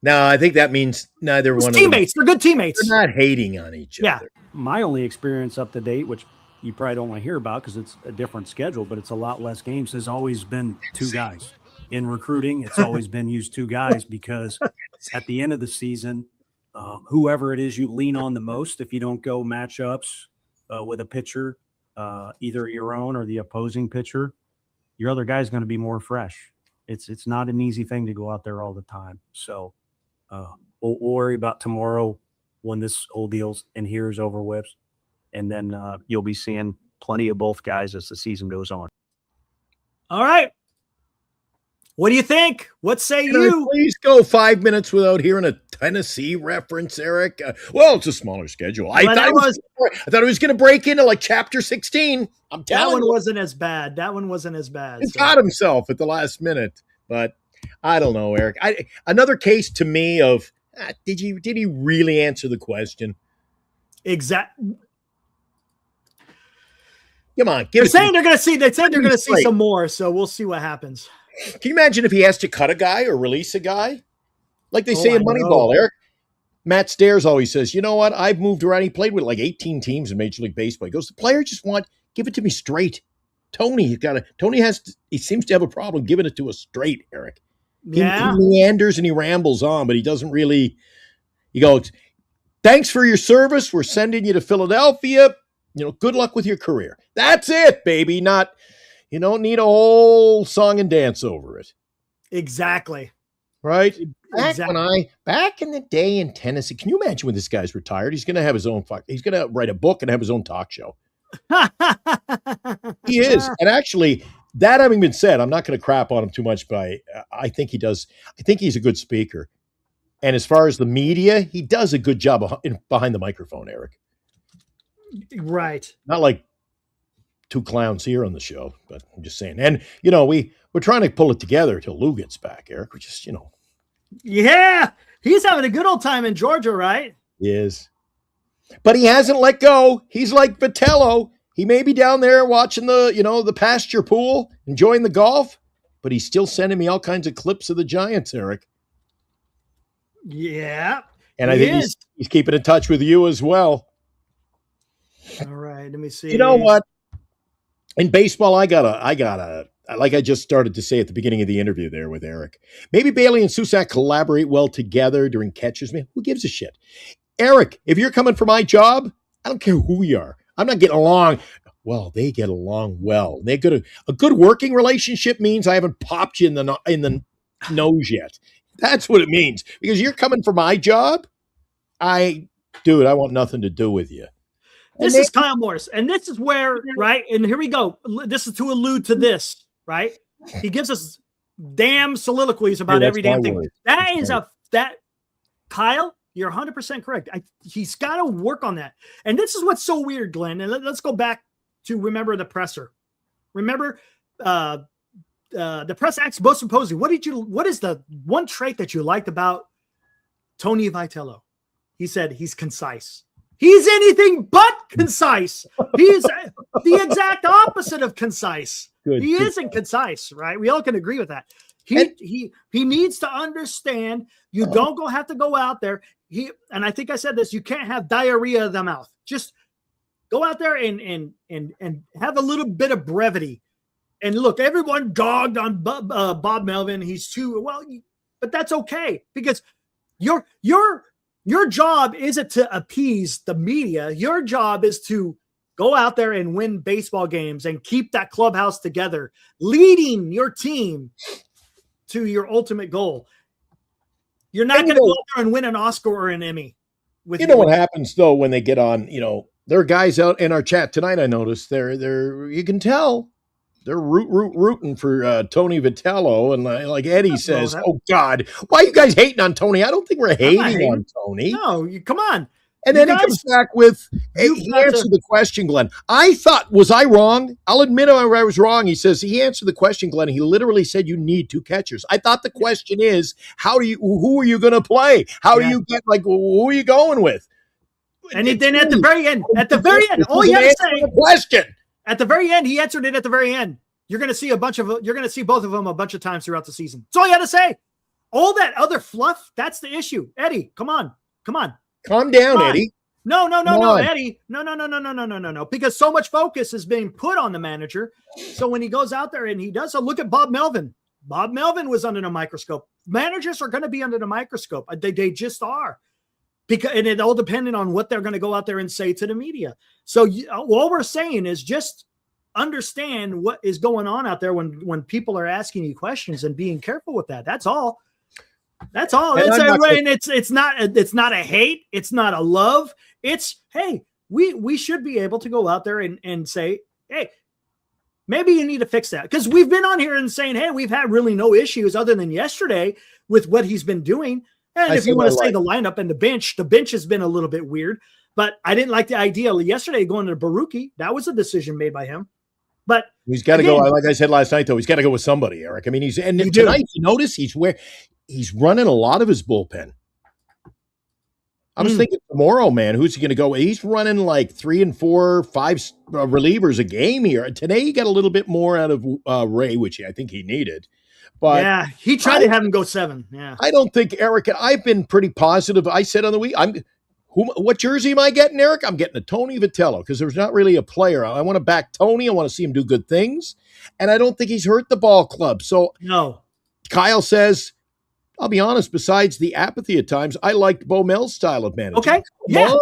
No, I think that means neither one. Teammates. They're good teammates. They're not hating on each other. My only experience up to date, which you probably don't want to hear about because it's a different schedule, but it's a lot less games, has always been 2 guys. In recruiting, it's always been used 2 guys because at the end of the season, whoever it is you lean on the most, if you don't go matchups with a pitcher, either your own or the opposing pitcher, your other guy's going to be more fresh. It's not an easy thing to go out there all the time. So we'll worry about tomorrow when this whole deal's and here is over with, and then you'll be seeing plenty of both guys as the season goes on. All right. What do you think? What say Can I you? please go 5 minutes without hearing a Tennessee reference, Eric? Well, it's a smaller schedule. I thought it was going to break into like chapter 16. I'm telling That one you. wasn't as bad. That one wasn't as bad. He caught himself at the last minute, but I don't know, Eric. Another case to me of did he really answer the question? Exactly. Come on, They're saying they're going to see some more, so we'll see what happens. Can you imagine if he has to cut a guy or release a guy? Like they say in Moneyball, Eric. Matt Stairs always says, you know what? I've moved around. He played with like 18 teams in Major League Baseball. He goes, the player just give it to me straight. Tony seems to have a problem giving it to us straight, Eric. Yeah. He meanders and he rambles on, but he doesn't really, he goes, thanks for your service. We're sending you to Philadelphia. Good luck with your career. That's it, baby. You don't need a whole song and dance over it. Exactly. Right? Exactly. Back in the day in Tennessee, can you imagine when this guy's retired? He's going to have his own he's going to write a book and have his own talk show. He is. And actually, that having been said, I'm not going to crap on him too much, but I think he does. I think he's a good speaker. And as far as the media, he does a good job behind the microphone, Eric. Right. Not like two clowns here on the show, but I'm just saying. And, we're trying to pull it together till Lou gets back, Eric. We're just, Yeah. He's having a good old time in Georgia, right? He is. But he hasn't let go. He's like Vitello. He may be down there watching the pasture pool, enjoying the golf, but he's still sending me all kinds of clips of the Giants, Eric. Yeah. And I think he's keeping in touch with you as well. All right, let me see. You know what? In baseball, I gotta, like I just started to say at the beginning of the interview there with Eric, maybe Bailey and Susac collaborate well together during catches. Man, who gives a shit? Eric, if you're coming for my job, I don't care who you are. I'm not getting along. Well, they get along well. They get a good working relationship means I haven't popped you in the nose yet. That's what it means. Because you're coming for my job, I want nothing to do with you. This is Kyle Morris, and this is where, right, and here we go. This is to allude to this, right? He gives us damn soliloquies about every damn thing. Kyle, you're 100% correct. He's got to work on that. And this is what's so weird, Glenn, and let's go back to remember the presser. Remember the press acts most imposing. What is the one trait that you liked about Tony Vitello? He said he's concise. He's anything but concise. He's the exact opposite of concise. He isn't concise, right? We all can agree with that. He needs to understand you don't have to go out there. And I think I said this, you can't have diarrhea of the mouth. Just go out there and have a little bit of brevity. And look, everyone dogged on Bob Melvin. He's too but that's okay because your job isn't to appease the media. Your job is to go out there and win baseball games and keep that clubhouse together, leading your team to your ultimate goal. You're not going to go out there and win an Oscar or an Emmy. What happens though when they get on? There are guys out in our chat tonight. I noticed they're you can tell they're rooting for Tony Vitello, and like Eddie says, "Oh God, why are you guys hating on Tony?" I don't think we're hating on Tony. No, come on. And then he comes back with, he answered the question, Glenn. I thought, was I wrong? I'll admit I was wrong. He says, he answered the question, Glenn. He literally said, you need two catchers. I thought the question is, who are you going to play? How do you get, who are you going with? And then at the very end, all you had to say, question. At the very end, he answered it at the very end. You're going to see both of them a bunch of times throughout the season. That's all you had to say. All that other fluff, that's the issue. Eddie, come on. Calm down, Eddie. No, Eddie. No. Because so much focus is being put on the manager. So when he goes out there and he does, look at Bob Melvin. Bob Melvin was under the microscope. Managers are going to be under the microscope. They just are. And it all depending on what they're going to go out there and say to the media. So all we're saying is just understand what is going on out there when people are asking you questions and being careful with that. That's all. That's all. It's not a hate. It's not a love. It's, hey, we should be able to go out there and say, hey, Maybe you need to fix that, because we've been on here and saying, hey, we've had really no issues other than yesterday with what he's been doing. And if you want to say the lineup and the bench has been a little bit weird, but I didn't like the idea yesterday going to Baruki. That was a decision made by him. But he's got to go. Like I said last night, though, he's got to go with somebody, Eric. I mean, tonight, you notice he's running a lot of his bullpen. I was thinking tomorrow, man, who's he going to go with? He's running like 3 and 4, 5 relievers a game here. Today, he got a little bit more out of Ray, which I think he needed. But yeah, he tried to have him go 7. Yeah, I don't think Eric. And I've been pretty positive. I said on the week, what jersey am I getting, Eric? I'm getting a Tony Vitello, because there's not really a player. I want to back Tony. I want to see him do good things, and I don't think he's hurt the ball club. So no, Kyle says, I'll be honest, besides the apathy at times, I liked Bo Mel's style of management. Okay. Yeah.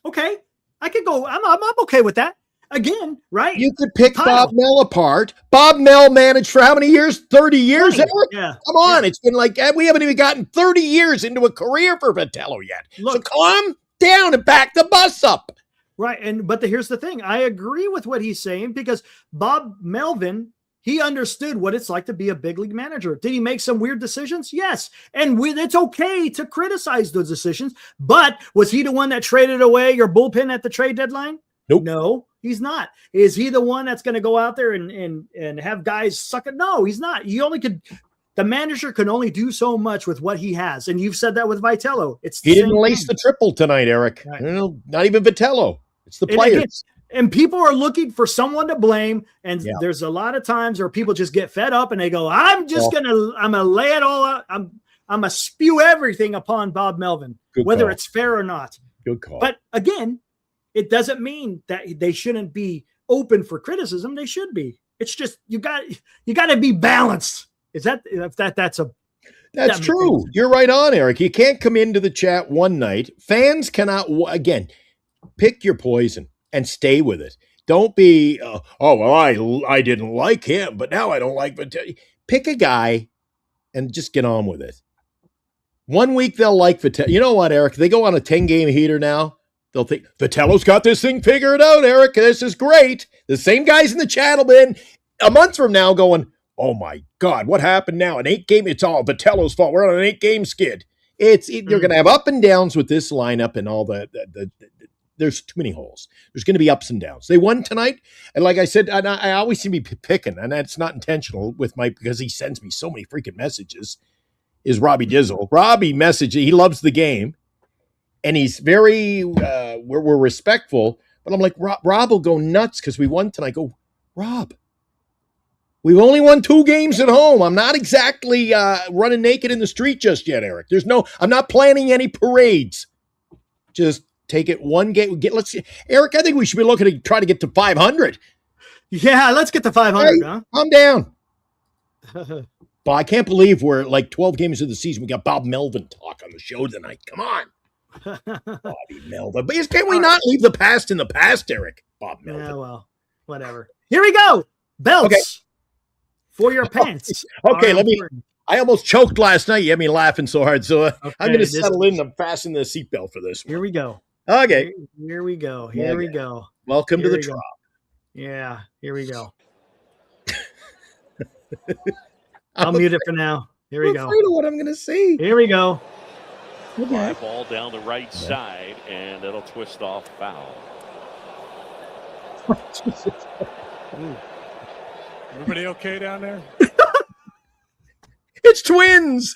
Okay. I could go. I'm okay with that. Again, right? You could pick Bob Mel apart. Bob Mel managed for how many years? 30 years, 20. Eric? Yeah. Come on. Yeah. It's been like, we haven't even gotten 30 years into a career for Vitello yet. Look, so calm down and back the bus up. Right. But here's the thing. I agree with what he's saying, because Bob Melvin, he understood what it's like to be a big league manager. Did he make some weird decisions? Yes. And it's okay to criticize those decisions. But was he the one that traded away your bullpen at the trade deadline? Nope. No, he's not. Is he the one that's going to go out there and have guys suck it? No, he's not. The manager can only do so much with what he has. And you've said that with Vitello. He didn't lace the triple tonight, Eric. Right. Not even Vitello. It's the players. And people are looking for someone to blame. And there's a lot of times where people just get fed up and they go, I'm going to lay it all out. I'm going to spew everything upon Bob Melvin, whether it's fair or not. Good call. But again, it doesn't mean that they shouldn't be open for criticism. They should be. It's just, you got to be balanced. That's true. You're right on, Eric. You can't come into the chat one night. Fans cannot, again, pick your poison and stay with it. Don't be, I didn't like him, but now I don't like Vitello. Pick a guy and just get on with it. 1 week they'll like Vitello. You know what, Eric? They go on a 10-game heater now. They'll think, Vitello's got this thing figured out, Eric. This is great. The same guys in the chat will be a month from now going, oh my God, what happened now? An 8-game, it's all Vitello's fault. We're on an 8-game skid. You're going to have up and downs with this lineup and all the there's too many holes. There's going to be ups and downs. They won tonight. And like I said, I always seem to be picking, and that's not intentional because he sends me so many freaking messages, is Robbie Dizzle. Robbie he loves the game. And he's very, we're respectful, but I'm like, Rob will go nuts because we won tonight. I go, Rob, we've only won 2 games at home. I'm not exactly running naked in the street just yet, Eric. I'm not planning any parades. Just take it one game. Let's see. Eric, I think we should be looking to try to get to 500. Yeah, let's get to 500, hey, huh? Calm down. But I can't believe we're like 12 games of the season. We got Bob Melvin talk on the show tonight. Come on. Bobby Melvin. But can't we not leave the past in the past, Eric? Bob Melvin. Yeah, well, whatever. Here we go. Belts for your pants. Okay, I almost choked last night. You had me laughing so hard. So I'm going to settle in and fasten the seatbelt for this one. Here we go. Okay. Here we go. Here we go. Welcome to the drop. Yeah, here we go. I'll mute it for now. Here we go. I'm afraid of what I'm going to see. Here we go. Fly ball down the right side, and it'll twist off foul. Everybody okay down there? It's Twins.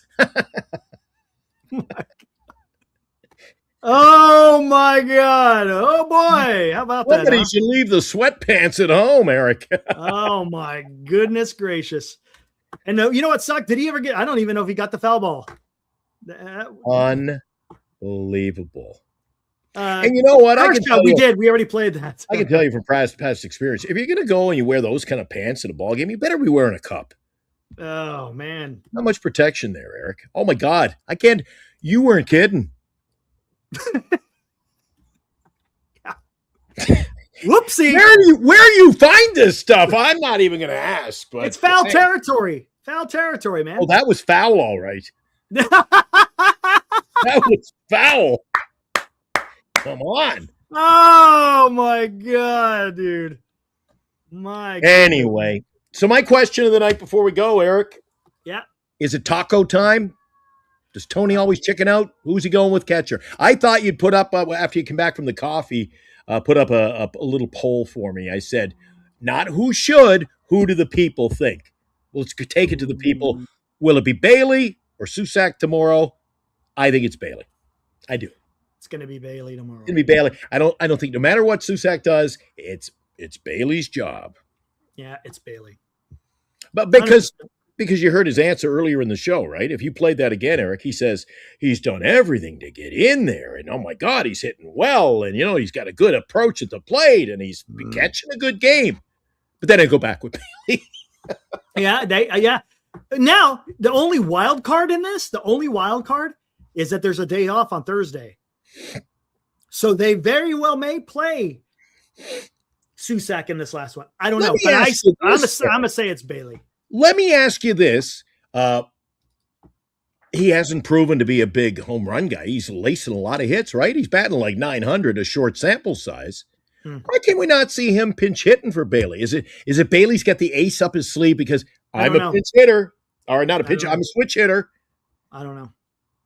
Oh my God. Oh boy. How about that? Somebody should leave the sweatpants at home, Eric. Oh my goodness gracious. And you know what sucked? Did he ever I don't even know if he got the foul ball. Unbelievable. And you know what? We already played that. I can tell you from past experience, if you're going to go and you wear those kind of pants in a ball game, you better be wearing a cup. Oh, man. Not much protection there, Eric. Oh, my God. I can't. You weren't kidding. Whoopsie. Where you find this stuff? I'm not even going to ask. But it's foul territory. Foul territory, man. Oh, that was foul, all right. That was foul. Come on. Oh, my God, dude. Anyway, so my question of the night before we go, Eric. Yeah. Is it taco time? Does Tony always chicken out? Who's he going with catcher? I thought you'd put up, after you come back from the coffee, put up a little poll for me. I said, not who should, who do the people think? Well, let's take it to the people. Will it be Bailey or Susac tomorrow? I think it's Bailey. I do. It's going to be Bailey tomorrow. It's going to be Bailey. I don't think no matter what Susac does, it's Bailey's job. Yeah, it's Bailey. But because you heard his answer earlier in the show, right? If you played that again, Eric, he says he's done everything to get in there. And, oh, my God, he's hitting well. And, he's got a good approach at the plate. And he's catching a good game. But then I go back with Bailey. Yeah. Now, the only wild card in this, is that there's a day off on Thursday. So they very well may play Susac in this last one. I don't know. But I'm going to say it's Bailey. Let me ask you this. He hasn't proven to be a big home run guy. He's lacing a lot of hits, right? He's batting like 900, a short sample size. Why can we not see him pinch hitting for Bailey? Is it Bailey's got the ace up his sleeve because I'm a pinch hitter? Or not a pinch, I'm a switch hitter. I don't know.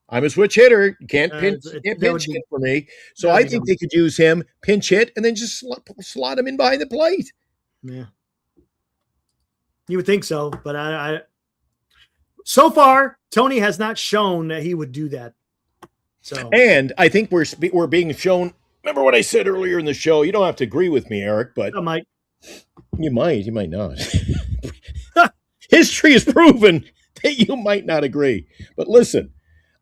I'm a switch hitter. You can't pinch hit for me. So I think they could use him, pinch hit, and then just slot him in behind the plate. Yeah. You would think so, but I so far, Tony has not shown that he would do that. So, and I think we're being shown. Remember what I said earlier in the show? You don't have to agree with me, Eric, but I might. You might not. History has proven that you might not agree. But listen,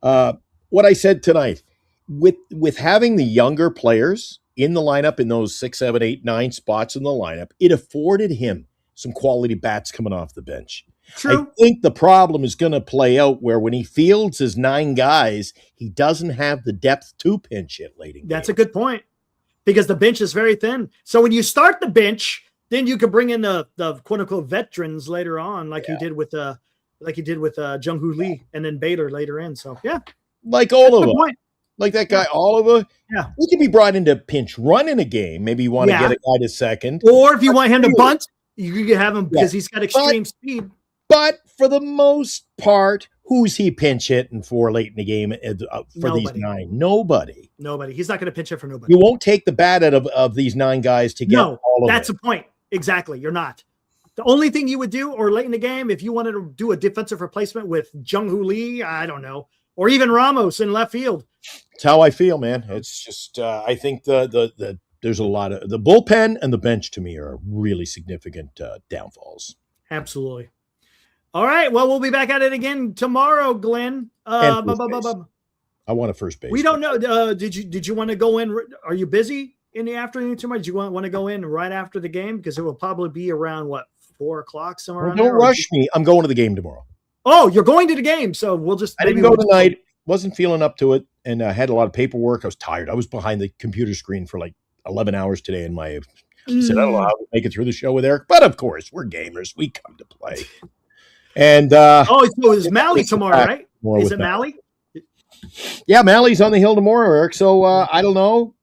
what I said tonight, with having the younger players in the lineup in those 6, 7, 8, 9 spots in the lineup, it afforded him some quality bats coming off the bench. True. I think the problem is going to play out where when he fields his 9 guys, he doesn't have the depth to pinch hit late in That's a good point because the bench is very thin. So when you start the bench, then you could bring in the quote unquote veterans later on, like you did with Jung Hoo Lee and then Bader later in. So like Oliver, like that guy Oliver. Yeah, he can be brought into pinch run in a game. Maybe you want to get a guy to second, or if you want him to bunt, you can have him because he's got extreme speed. But for the most part, who's he pinch hitting for late in the game for these 9? Nobody. He's not going to pinch hit for nobody. You won't take the bat out of these 9 guys to get all of that's the point. Exactly. You're not. The only thing you would do, or late in the game, if you wanted to do a defensive replacement with Jung Hoo Lee, I don't know, or even Ramos in left field. That's how I feel, man. It's just I think there's a lot of the bullpen and the bench to me are really significant downfalls. Absolutely. All right. Well, we'll be back at it again tomorrow, Glenn. I want a first base. We don't know. Did you want to go in? Are you busy in the afternoon tomorrow? Do you want to go in right after the game? Because it will probably be around 4:00 somewhere. Well, don't rush me. I'm going to the game tomorrow. Oh, you're going to the game. So we'll just. I didn't go tonight. Wasn't feeling up to it, and I had a lot of paperwork. I was tired. I was behind the computer screen for like 11 hours today, and I said, I don't know how to make it through the show with Eric, but of course we're gamers. We come to play. And so it's Mally tomorrow, right? Is it Mally? Yeah, Mally's on the hill tomorrow, Eric. So I don't know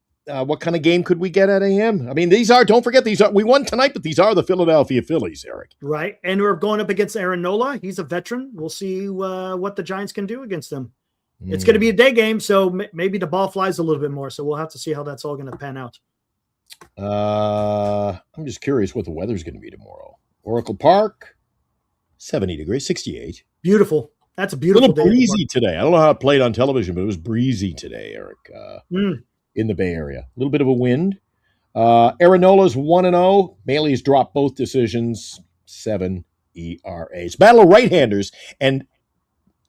what kind of game could we get out of him. I mean, don't forget we won tonight, but these are the Philadelphia Phillies, Eric. Right, and we're going up against Aaron Nola. He's a veteran. We'll see what the Giants can do against them. It's going to be a day game, so maybe the ball flies a little bit more. So we'll have to see how that's all going to pan out. I'm just curious what the weather's going to be tomorrow. Oracle Park. 70 degrees, 68. Beautiful. That's a beautiful day. A little breezy today. I don't know how it played on television, but it was breezy today, Eric, in the Bay Area. A little bit of a wind. Arenola's 1-0. Bailey's dropped both decisions, 7 ERAs. Battle of right-handers. And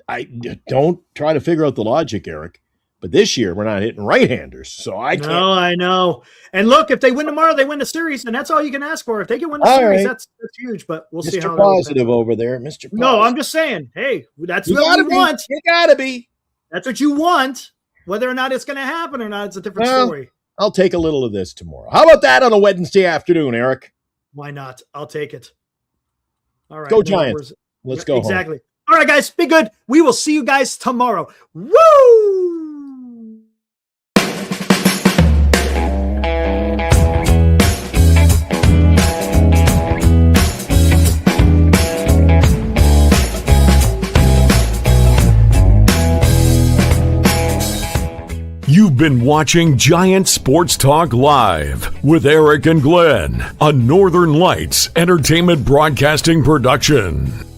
I don't try to figure out the logic, Eric. But this year, we're not hitting right-handers, so I can't. No, I know. And look, if they win tomorrow, they win the series, and that's all you can ask for. If they can win the series, that's huge, but we'll see how Mr. Positive over there, Mr. Positive. No, I'm just saying, hey, that's what we want. You got to be. That's what you want. Whether or not it's going to happen or not, it's a different story. I'll take a little of this tomorrow. How about that on a Wednesday afternoon, Eric? Why not? I'll take it. All right. Go Giants. Let's go Exactly. Home. All right, guys, be good. We will see you guys tomorrow. Woo! been watching Giant Sports Talk Live with Eric and Glenn, a Northern Lights Entertainment Broadcasting production.